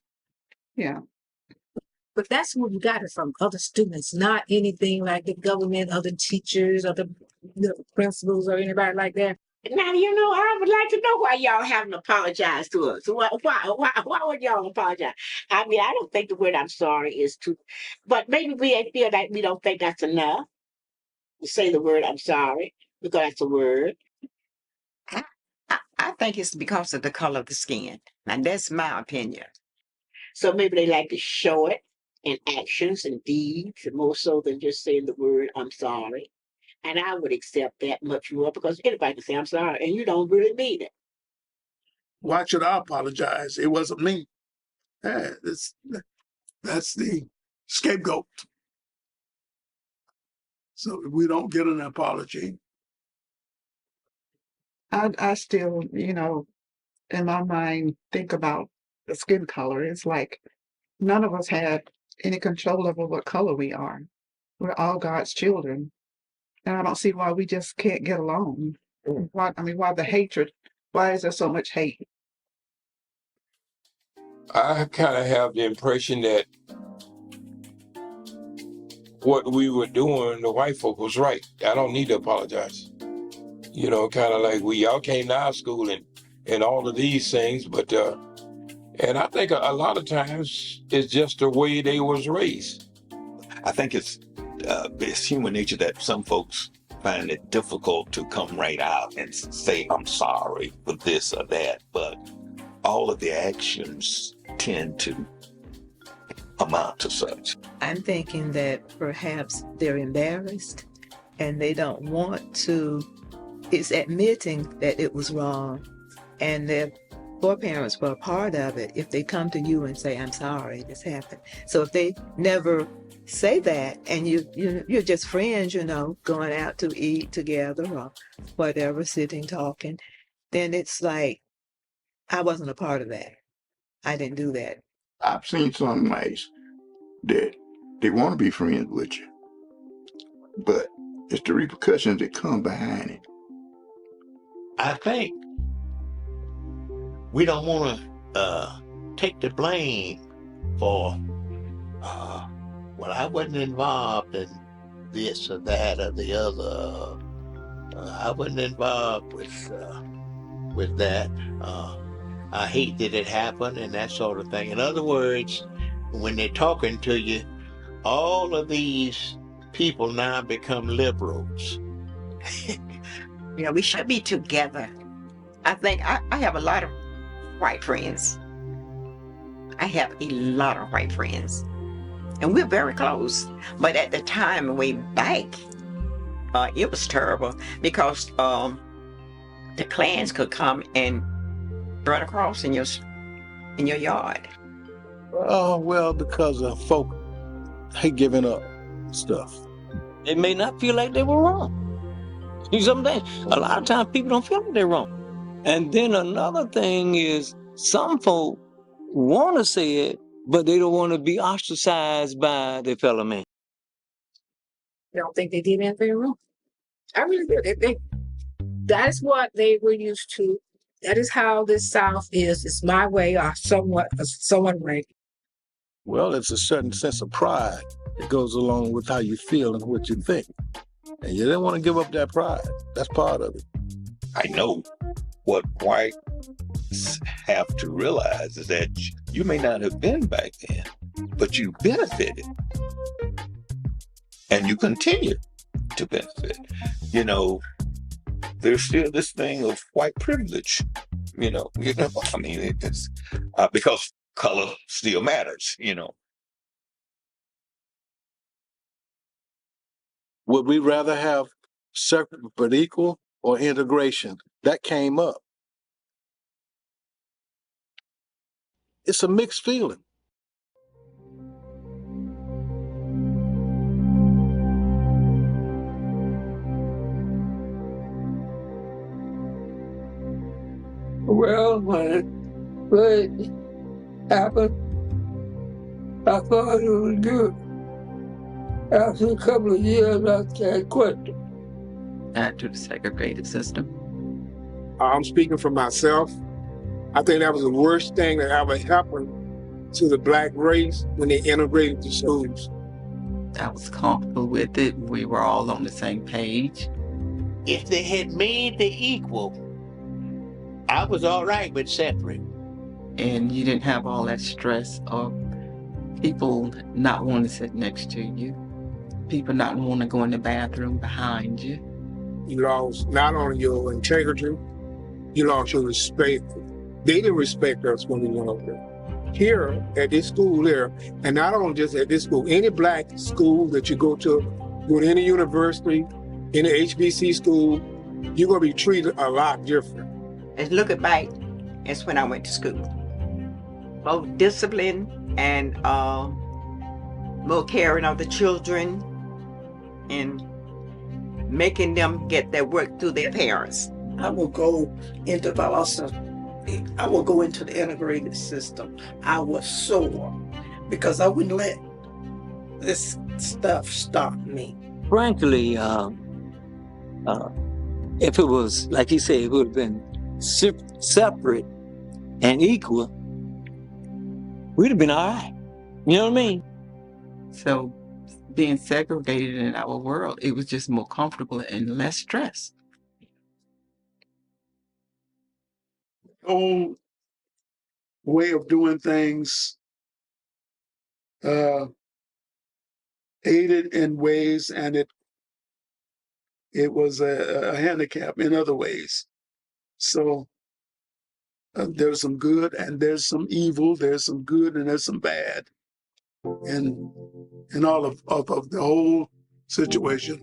Speaker 18: Yeah.
Speaker 9: But that's where we got it from, other students, not anything like the government, other teachers, other principals, or anybody like that.
Speaker 13: Now, I would like to know why y'all haven't apologized to us. Why would y'all apologize? I mean, I don't think the word I'm sorry is too, but maybe we feel like we don't think that's enough to say the word I'm sorry, because that's a word.
Speaker 14: I think it's because of the color of the skin. Now, that's my opinion.
Speaker 13: So maybe they like to show it in actions and deeds, more so than just saying the word I'm sorry. And I would accept that much more, because anybody can say I'm sorry and you don't really mean it.
Speaker 8: Why should I apologize? It wasn't me. Yeah, that's the scapegoat. So if we don't get an apology.
Speaker 18: I still, in my mind, think about the skin color. It's like none of us had any control over what color we are. We're all God's children. And I don't see why we just can't get along. Why the hatred? Why is there so much hate?
Speaker 10: I kind of have the impression that what we were doing, the white folk was right. I don't need to apologize. Kind of like y'all came to our school and all of these things, but and I think a lot of times it's just the way they was raised.
Speaker 1: I think it's human nature that some folks find it difficult to come right out and say, I'm sorry for this or that, but all of the actions tend to amount to such.
Speaker 7: I'm thinking that perhaps they're embarrassed and they don't want to, it's admitting that it was wrong, and their foreparents were a part of it. If they come to you and say, I'm sorry, this happened. So if they never say that, and you're just friends, going out to eat together or whatever, sitting, talking, then it's like, I wasn't a part of that. I didn't do that.
Speaker 11: I've seen some nights that they want to be friends with you, but it's the repercussions that come behind it.
Speaker 6: I think we don't want to take the blame for, well, I wasn't involved in this or that or the other. I wasn't involved with that. I hate that it happened and that sort of thing. In other words, when they're talking to you, all of these people now become liberals.
Speaker 14: Yeah, we should be together. I think I have a lot of white friends. I have a lot of white friends. And we're very close. But at the time, way back, it was terrible because the clans could come and run across in your yard.
Speaker 5: Oh, well, because folk hate giving up stuff.
Speaker 4: They may not feel like they were wrong. A lot of times people don't feel like they're wrong. And then another thing is some folk want to say it, but they don't want to be ostracized by their fellow man.
Speaker 9: I don't think they did anything wrong. I really do. That is what they were used to. That is how this South is. It's my way or somewhat right.
Speaker 5: Well, it's a certain sense of pride that goes along with how you feel and what you think. And you didn't want to give up that pride. That's part of it.
Speaker 1: I know what whites have to realize is that you may not have been back then, but you benefited. And you continue to benefit. You know, there's still this thing of white privilege. I mean, it's because color still matters,
Speaker 5: Would we rather have separate but equal or integration? That came up. It's a mixed feeling.
Speaker 16: Well, when it happened, I thought it was good. After a couple of years, I quit.
Speaker 15: Add to the segregated system.
Speaker 20: I'm speaking for myself. I think that was the worst thing that ever happened to the black race when they integrated the schools.
Speaker 15: I was comfortable with it. We were all on the same page.
Speaker 6: If they had made the equal, I was all right with separate.
Speaker 15: And you didn't have all that stress of people not wanting to sit next to you, people not wanting to go in the bathroom behind you.
Speaker 20: You lost not only your integrity, you lost your respect. They didn't respect us when we went over there. Here at this school here, and not only just at this school, any black school that you go to any university, any HBC school, you're going to be treated a lot different.
Speaker 14: And looking back, it's when I went to school. Both discipline and more caring of the children and making them get their work through their parents.
Speaker 17: I will go into Valdosta. I will go into the integrated system. I was sore because I wouldn't let this stuff stop me.
Speaker 4: Frankly, if it was, like you say, it would have been separate and equal, we'd have been all right. You know what I mean?
Speaker 15: So being segregated in our world, it was just more comfortable and less stress.
Speaker 8: Old way of doing things aided in ways, and it was a handicap in other ways. So there's some good and there's some evil. There's some good and there's some bad, and all of the whole situation.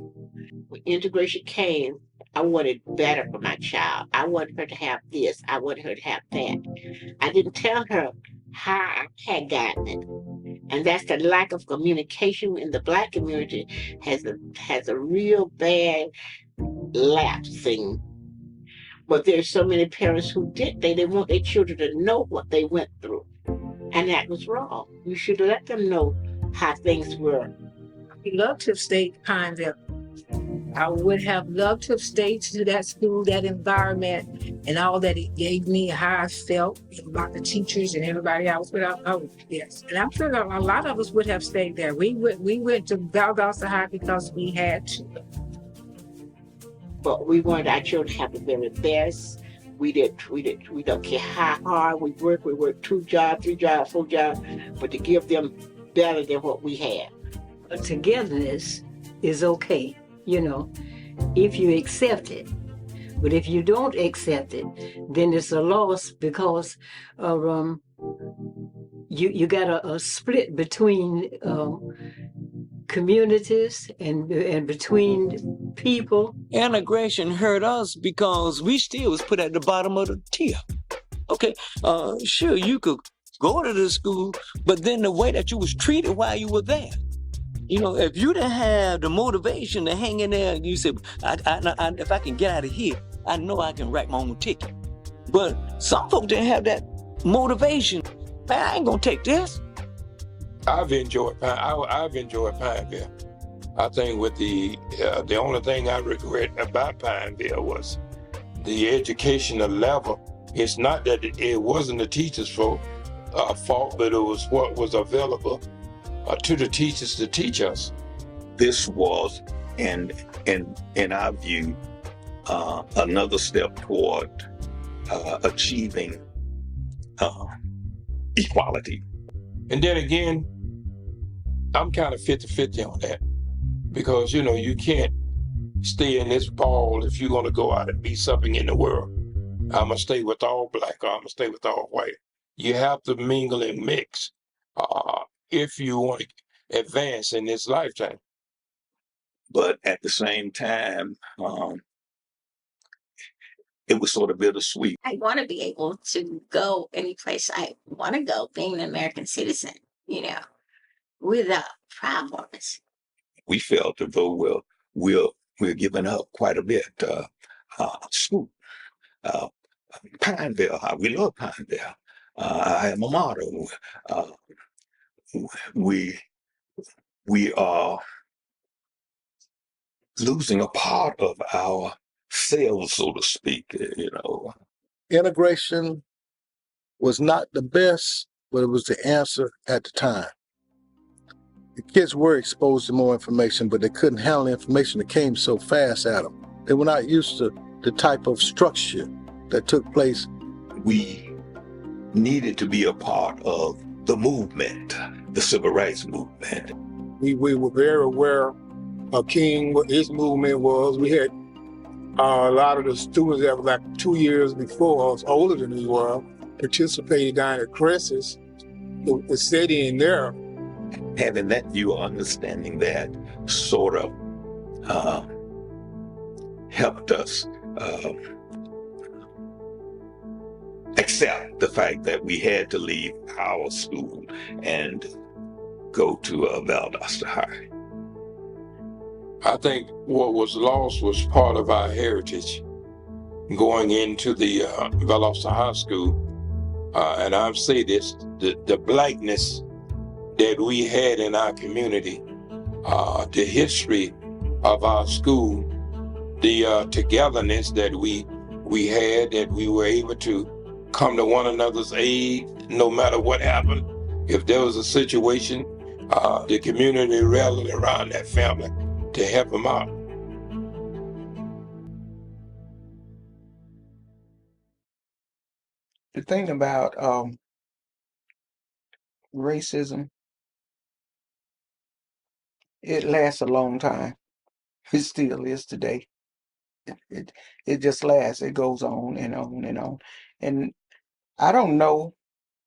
Speaker 13: When integration came, I wanted better for my child. I wanted her to have this. I wanted her to have that. I didn't tell her how I had gotten it. And that's the lack of communication in the Black community has a real bad lapsing. But there's so many parents who they didn't want their children to know what they went through. And that was wrong. You should let them know how things were.
Speaker 9: He loved to stay Pinevale. I would have loved to have stayed to that school, that environment, and all that it gave me, how I felt about the teachers and everybody else. But oh yes, and I'm sure that a lot of us would have stayed there. We went to Valdosta High because we had to.
Speaker 13: But we wanted our children to have the very best. We don't care how hard we work 2 jobs, 3 jobs, 4 jobs, but to give them better than what we had.
Speaker 19: Togetherness is okay, if you accept it. But if you don't accept it, then it's a loss because you got a split between communities and between people.
Speaker 4: Integration hurt us because we still was put at the bottom of the tier. Okay, sure, you could go to the school, but then the way that you was treated while you were there. If you didn't have the motivation to hang in there, and you said, if I can get out of here, I know I can write my own ticket. But some folks didn't have that motivation. Man, I ain't gonna take this.
Speaker 10: I've enjoyed Pinevale. I think with the only thing I regret about Pinevale was the educational level. It's not that it wasn't the teachers' fault, but it was what was available to the teachers to teach us.
Speaker 1: This was, in our view, another step toward achieving equality.
Speaker 10: And then again, I'm kind of 50-50 on that because, you can't stay in this ball if you're going to go out and be something in the world. I'm going to stay with all black or I'm going to stay with all white. You have to mingle and mix if you want to advance in this lifetime.
Speaker 1: But at the same time, it was sort of bittersweet.
Speaker 12: I want to be able to go any place I want to go, being an American citizen, without problems.
Speaker 1: We felt as though we're giving up quite a bit. School, Pinevale, we love Pinevale. I am a model. We are losing a part of ourselves, so to speak.
Speaker 5: Integration was not the best, but it was the answer at the time. The kids were exposed to more information, but they couldn't handle the information that came so fast at them. They were not used to the type of structure that took place.
Speaker 1: We needed to be a part of the movement, the civil rights movement.
Speaker 20: We were very aware of King, what his movement was. We had a lot of the students that were like 2 years before us, older than we were, participated down at Cresses, the city in there.
Speaker 1: Having that view, understanding that sort of helped us accept the fact that we had to leave our school and go to Valdosta High.
Speaker 10: I think what was lost was part of our heritage going into the Valdosta High School. And I'll say this, the blackness that we had in our community, the history of our school, the togetherness that we had, that we were able to come to one another's aid no matter what happened. If there was a situation, the community rallied around that family to help them out.
Speaker 18: The thing about racism, it lasts a long time. It still is today. It just lasts. It goes on and on and on. And I don't know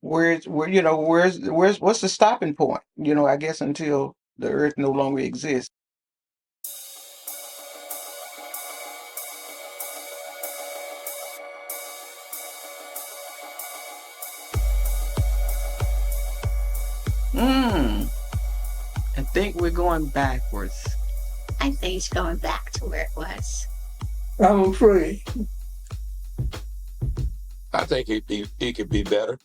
Speaker 18: what's the stopping point? I guess until the earth no longer exists. I think we're going backwards.
Speaker 12: I think it's going back to where it was.
Speaker 16: I'm afraid.
Speaker 10: I think it could be better.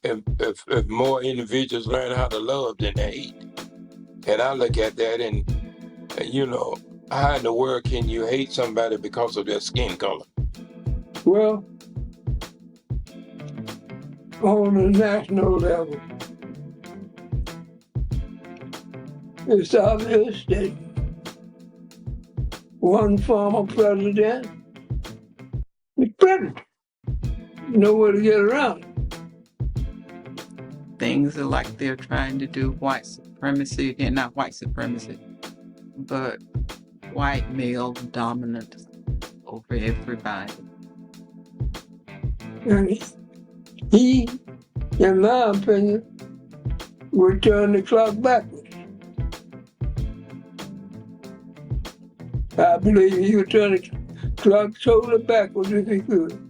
Speaker 10: If more individuals learn how to love than to hate. And I look at that, and You know, how in the world can you hate somebody because of their skin color?
Speaker 16: Well, on a national level, it's obvious that one former president is president. No way to get around it.
Speaker 15: Things are like they're trying to do white supremacy again, not white supremacy, but white male dominance over everybody.
Speaker 16: And he, in my opinion, would turn the clock backwards. I believe he would turn the clock totally backwards if he could.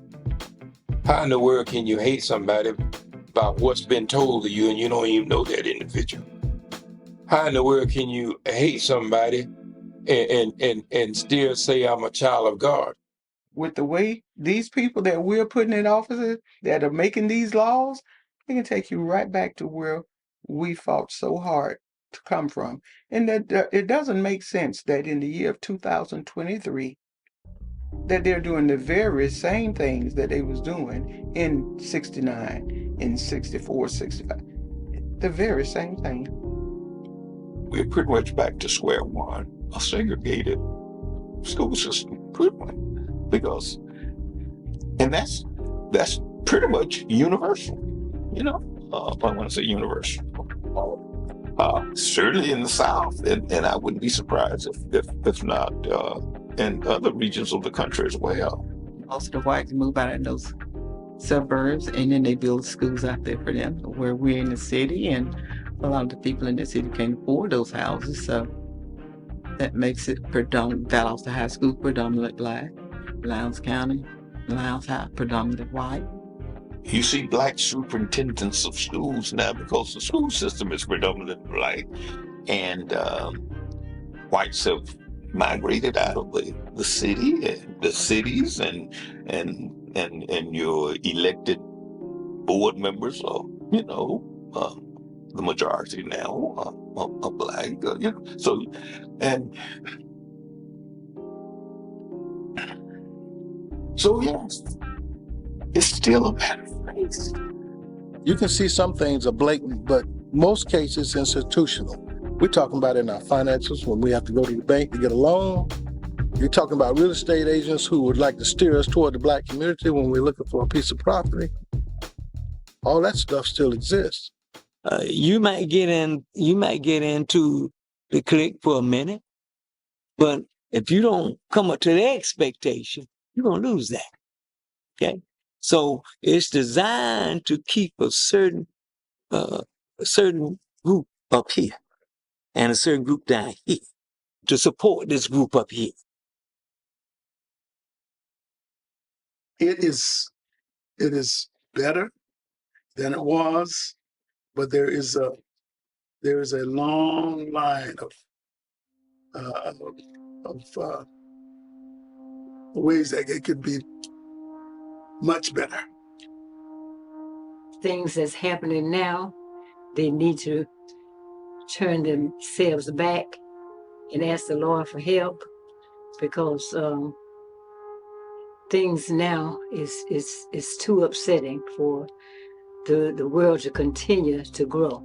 Speaker 10: How in the world can you hate somebody about what's been told to you and you don't even know that individual? How in the world can you hate somebody and still say I'm a child of God?
Speaker 18: With the way these people that we're putting in offices that are making these laws, they can take you right back to where we fought so hard to come from. And that it doesn't make sense that in the year of 2023, that they're doing the very same things that they was doing in 69, in 64, 65. The very same thing.
Speaker 1: We're pretty much back to square one, a segregated school system, pretty much. Because, and that's pretty much universal, you know. I want to say universal. Certainly in the South, and I wouldn't be surprised if not in other regions of the country as well.
Speaker 15: Most of the whites move out of those suburbs, and then they build schools out there for them. Where we're in the city, and a lot of the people in the city can't afford those houses, so that makes it predominant. Valdosta High School predominantly black. Lowndes County, Lowndes High, predominantly white.
Speaker 1: You see black superintendents of schools now because the school system is predominantly black, and whites have migrated out of the city, and the cities, and your elected board members are, you know, the majority now are black. You know, so and. So yes, it's still a matter of race.
Speaker 5: You can see some things are blatant, but most cases institutional. We're talking about in our finances when we have to go to the bank to get a loan. You're talking about real estate agents who would like to steer us toward the black community when we're looking for a piece of property. All that stuff still exists.
Speaker 4: You might get into the clique for a minute, but if you don't come up to their expectation, you're gonna lose that. Okay, so it's designed to keep a certain group up here and a certain group down here to support this group up here.
Speaker 8: It is better than it was, but there is a long line of ways that it could be much better.
Speaker 19: Things that's happening now, they need to turn themselves back and ask the Lord for help, because things now is too upsetting for the world to continue to grow.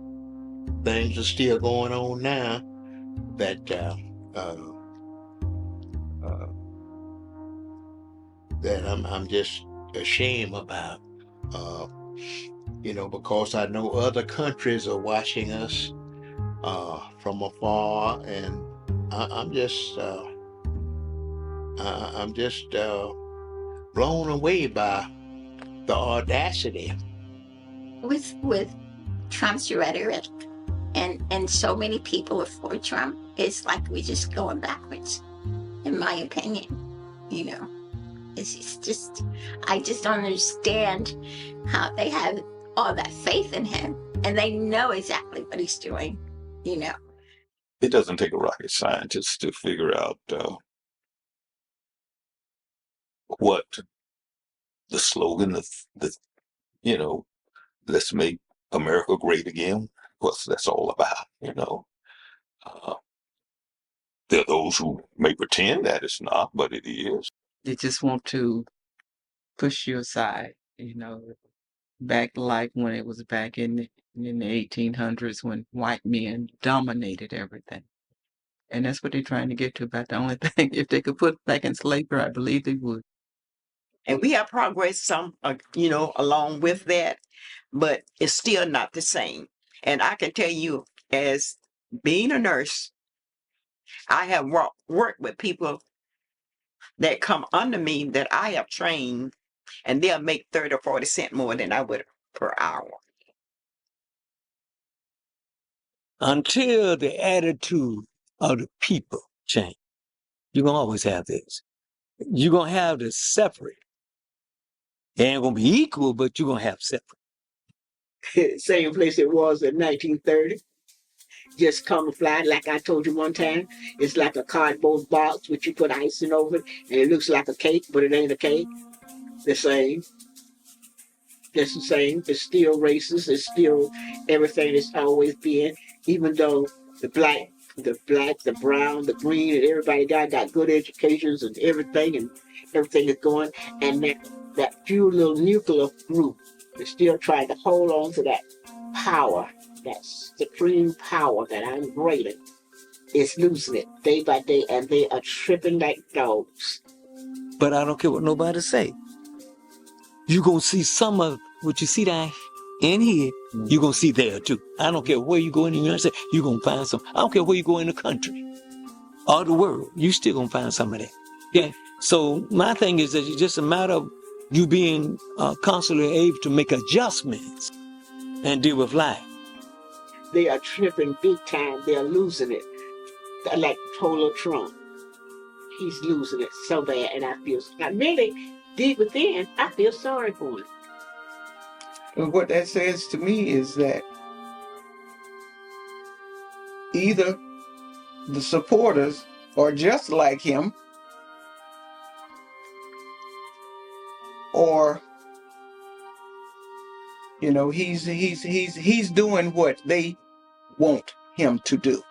Speaker 6: Things are still going on now that that I'm just ashamed about. You know, because I know other countries are watching us from afar, and I'm just blown away by the audacity.
Speaker 12: With Trump's rhetoric and so many people are for Trump, it's like we're just going backwards, in my opinion. You know, it's just, I just don't understand how they have all that faith in him and they know exactly what he's doing, you know.
Speaker 1: It doesn't take a rocket scientist to figure out what the slogan of the, you know, let's make America great again, what that's all about, you know. There are those who may pretend that it's not, but it is.
Speaker 15: They just want to push you aside, back like when it was back in the 1800s when white men dominated everything. And that's what they're trying to get to. About the only thing, if they could put back in slavery, I believe they would.
Speaker 14: And we have progressed some, along with that, but it's still not the same. And I can tell you, as being a nurse, I have worked with people that come under me that I have trained, and they'll make 30 or 40 cents more than I would per hour.
Speaker 4: Until the attitude of the people change, you're going to always have this. You're going to have this separate. It ain't going to be equal, but you're going to have separate.
Speaker 13: Same place it was in 1930. Just camouflage, like I told you one time. It's like a cardboard box which you put icing over it, and it looks like a cake, but it ain't a cake. The same. Just the same. It's still racist. It's still everything it's always been. Even though the black, the brown, the green, and everybody got good educations and everything is going. And that few little nuclear group is still trying to hold on to that power, that supreme power that I'm greater. It's losing it day by day, and they are tripping like dogs.
Speaker 4: But I don't care what nobody say. You're going to see some of what you see down in here, you're going to see there too. I don't care where you go in the United States, you're going to find some. I don't care where you go in the country or the world, you still going to find some of that. Okay? So my thing is that it's just a matter of you being constantly able to make adjustments and deal with life.
Speaker 13: They are tripping big time. They're losing it. Like Tola Trump. He's losing it so bad, and I really, deep within, I feel sorry for him.
Speaker 18: And what that says to me is that either the supporters are just like him, or he's doing what they want him to do.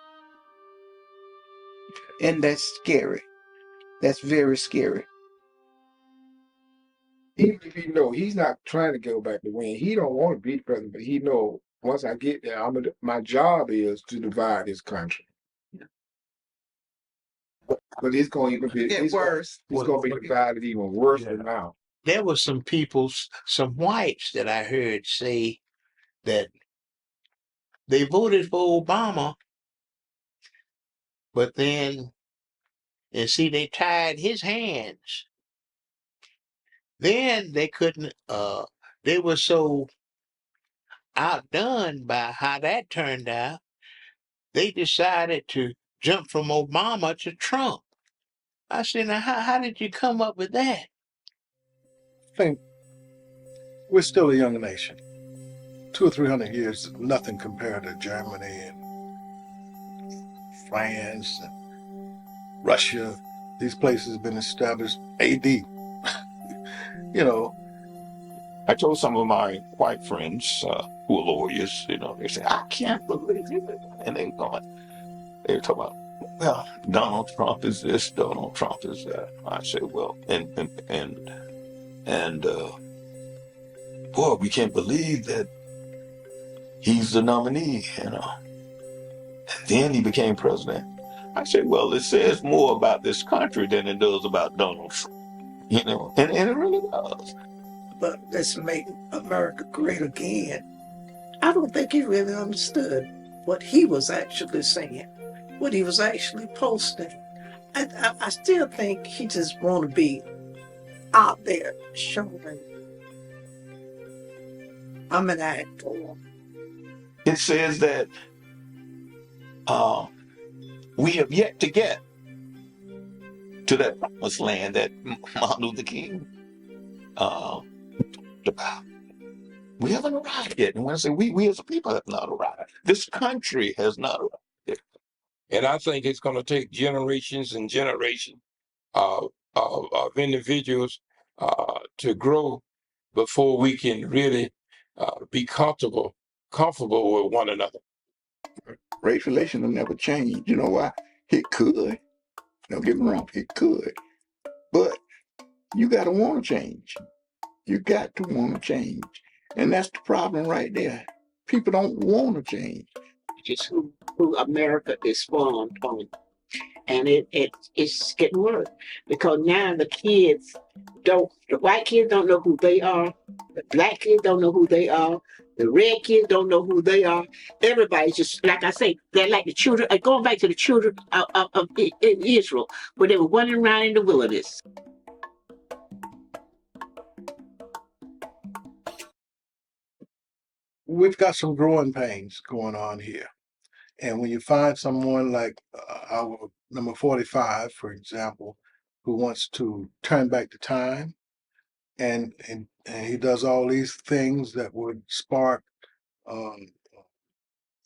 Speaker 18: And that's scary. That's very scary.
Speaker 20: Even if he's not trying to go back to win. He don't want to be the president, but he know once I get there, my job is to divide this country. Yeah. But it's going to even be worse. It's going to be divided even worse than now.
Speaker 6: There were some people, some whites that I heard say that they voted for Obama, but then, and see, they tied his hands. Then they couldn't, they were so outdone by how that turned out, they decided to jump from Obama to Trump. I said, now, how did you come up with that?
Speaker 5: I think we're still a young nation. 200 or 300 years is nothing compared to Germany and France and Russia. These places have been established AD.
Speaker 1: I told some of my white friends who are lawyers, they say, I can't believe it. And they were talking about, well, Donald Trump is this, Donald Trump is that. I said, well, and boy, we can't believe that he's the nominee, And then he became president. I said, well, it says more about this country than it does about Donald Trump, and it really does.
Speaker 17: But let's make America great again. I don't think he really understood what he was actually saying, what he was actually posting. I still think he just want to be out there showing I'm an actor.
Speaker 1: It says that we have yet to get to that promised land that Martin Luther King talked about. We haven't arrived yet. And when I say we as a people have not arrived, this country has not arrived yet.
Speaker 10: And I think it's going to take generations and generations of individuals to grow before we can really be comfortable with one another.
Speaker 11: Race relations will never change. You know why? It could. Don't get me wrong, it could. But you got to want to change. You got to want to change. And that's the problem right there. People don't want to change.
Speaker 13: Just who America is formed on. And it's getting worse because now the white kids don't know who they are, the black kids don't know who they are, the red kids don't know who they are. Everybody's just, like I say, they're like the children, going back to the children in Israel, where they were running around in the wilderness.
Speaker 8: We've got some growing pains going on here. And when you find someone like our number 45, for example, who wants to turn back the time, and he does all these things that would spark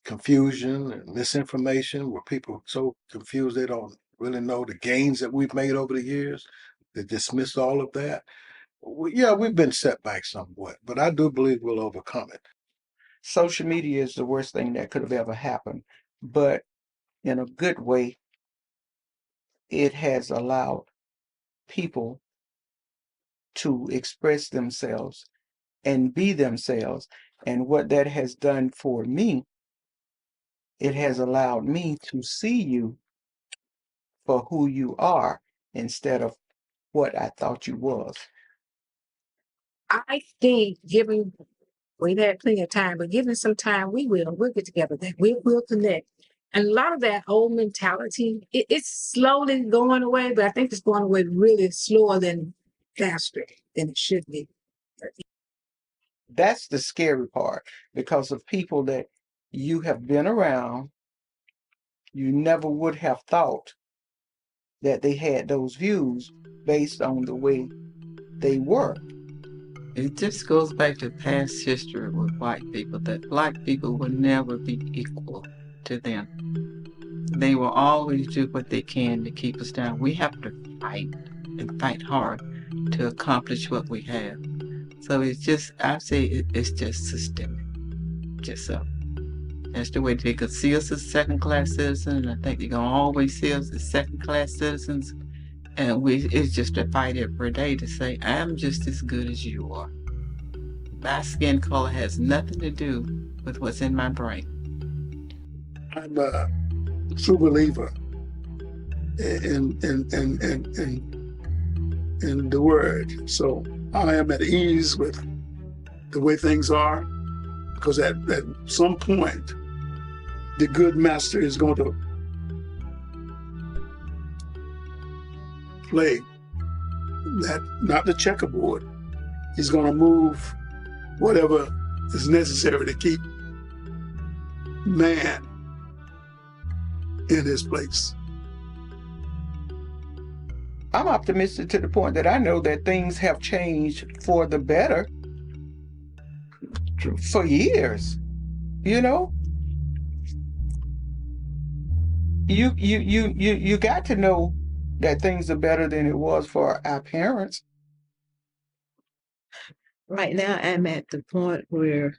Speaker 8: confusion and misinformation, where people are so confused they don't really know the gains that we've made over the years. They dismiss all of that. We've been set back somewhat, but I do believe we'll overcome it.
Speaker 18: Social media is the worst thing that could have ever happened, but in a good way, it has allowed people to express themselves and be themselves. And what that has done for me, it has allowed me to see you for who you are instead of what I thought you was.
Speaker 9: I think we've had plenty of time, but given some time, we'll get together. We'll connect. And a lot of that old mentality, it's slowly going away, but I think it's going away really slower than faster than it should be.
Speaker 18: That's the scary part, because of people that you have been around, you never would have thought that they had those views based on the way they were.
Speaker 15: It just goes back to past history with white people, that black people will never be equal to them. They will always do what they can to keep us down. We have to fight and fight hard to accomplish what we have. So it's just, I say it's just systemic. Just so. That's the way they could see us as second-class citizens, and I think they're going to always see us as second-class citizens. And it's just a fight every day to say, I'm just as good as you are. My skin color has nothing to do with what's in my brain.
Speaker 8: I'm a true believer in the word. So I am at ease with the way things are, because at some point, the good master is going to play that, not the checkerboard. He's going to move whatever is necessary to keep man in his place.
Speaker 18: I'm optimistic to the point that I know that things have changed for the better for years. You know, you got to know that things are better than it was for our parents.
Speaker 7: Right now, I'm at the point where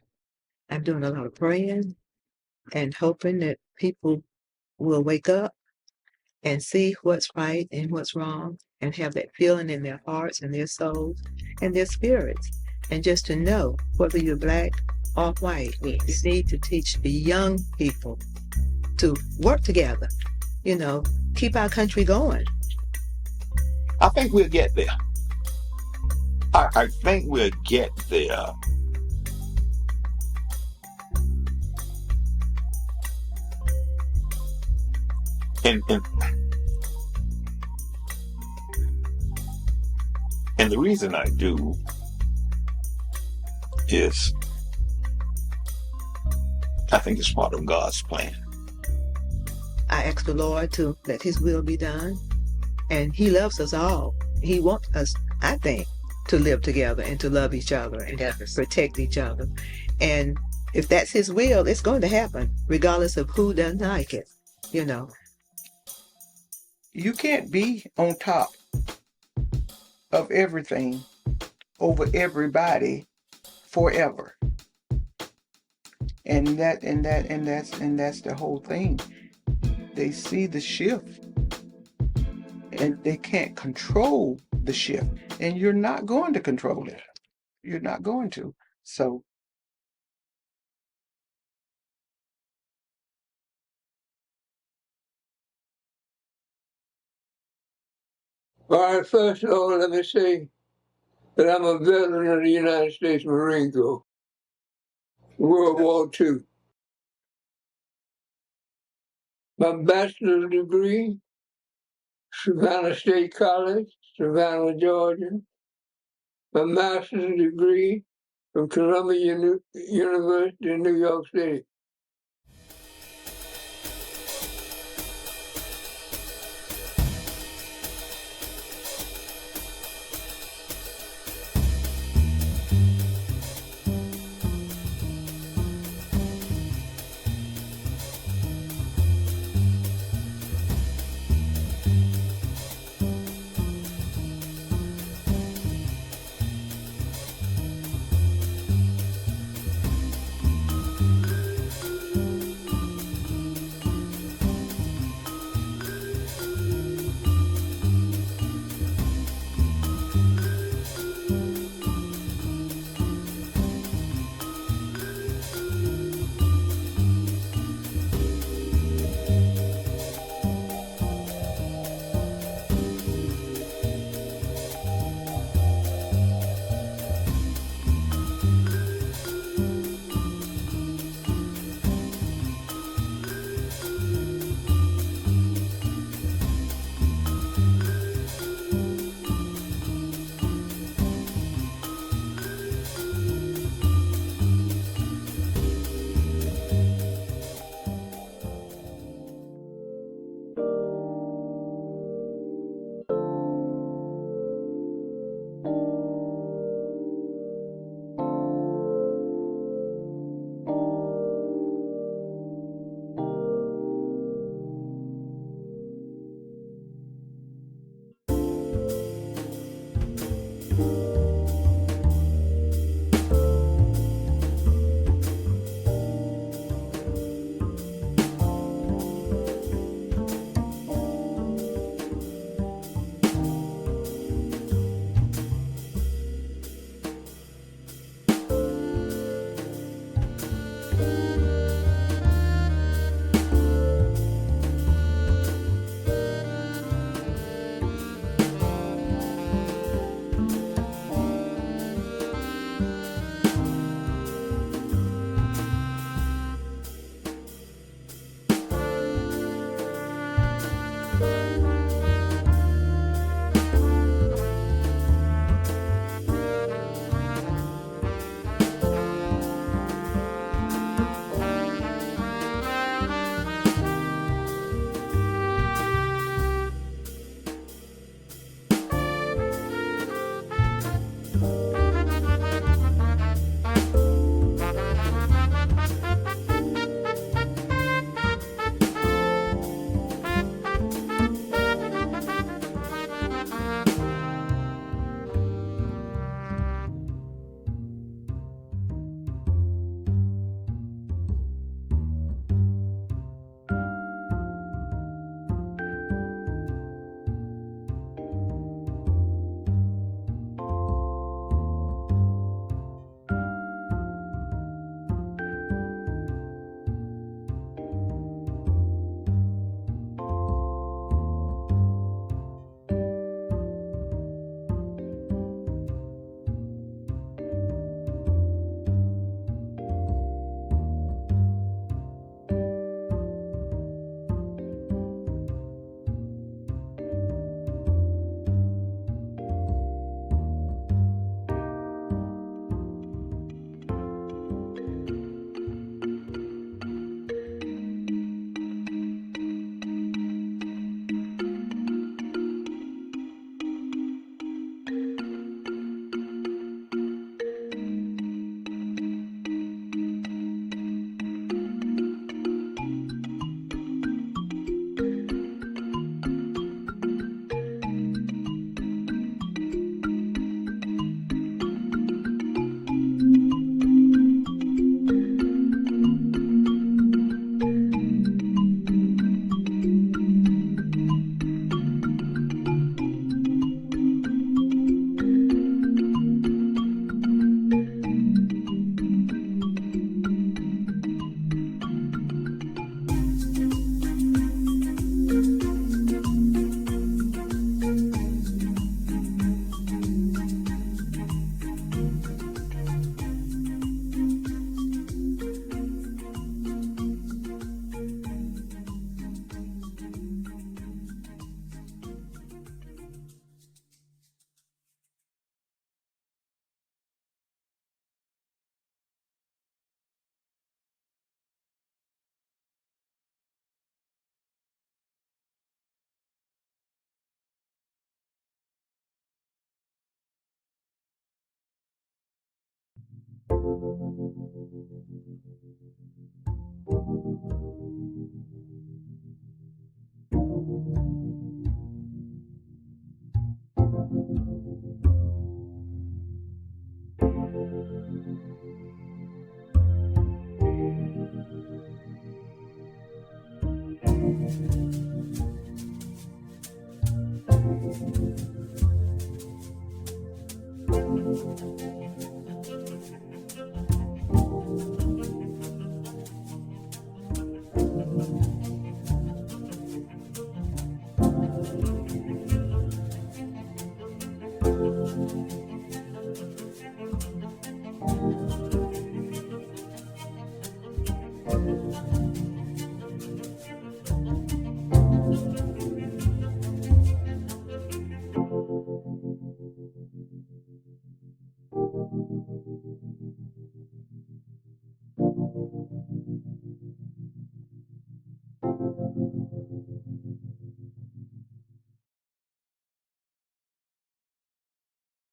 Speaker 7: I'm doing a lot of praying and hoping that people will wake up and see what's right and what's wrong, and have that feeling in their hearts and their souls and their spirits. And just to know, whether you're black or white, you need to teach the young people to work together, you know, keep our country going.
Speaker 1: I think we'll get there. I think we'll get there. And the reason I do is I think it's part of God's plan.
Speaker 7: I ask the Lord to let his will be done, and he loves us all. He wants us, I think, to live together and to love each other and protect each other. And if that's his will, it's going to happen, regardless of who doesn't like it, you know.
Speaker 18: You can't be on top of everything over everybody forever. And that's the whole thing. They see the shift and they can't control the shift, and you're not going to control it. You're not going to. So
Speaker 16: All right, first of all, let me say that I'm a veteran of the United States Marine Corps, World War II. My bachelor's degree, Savannah State College, Savannah, Georgia. My master's degree from Columbia University in New York City.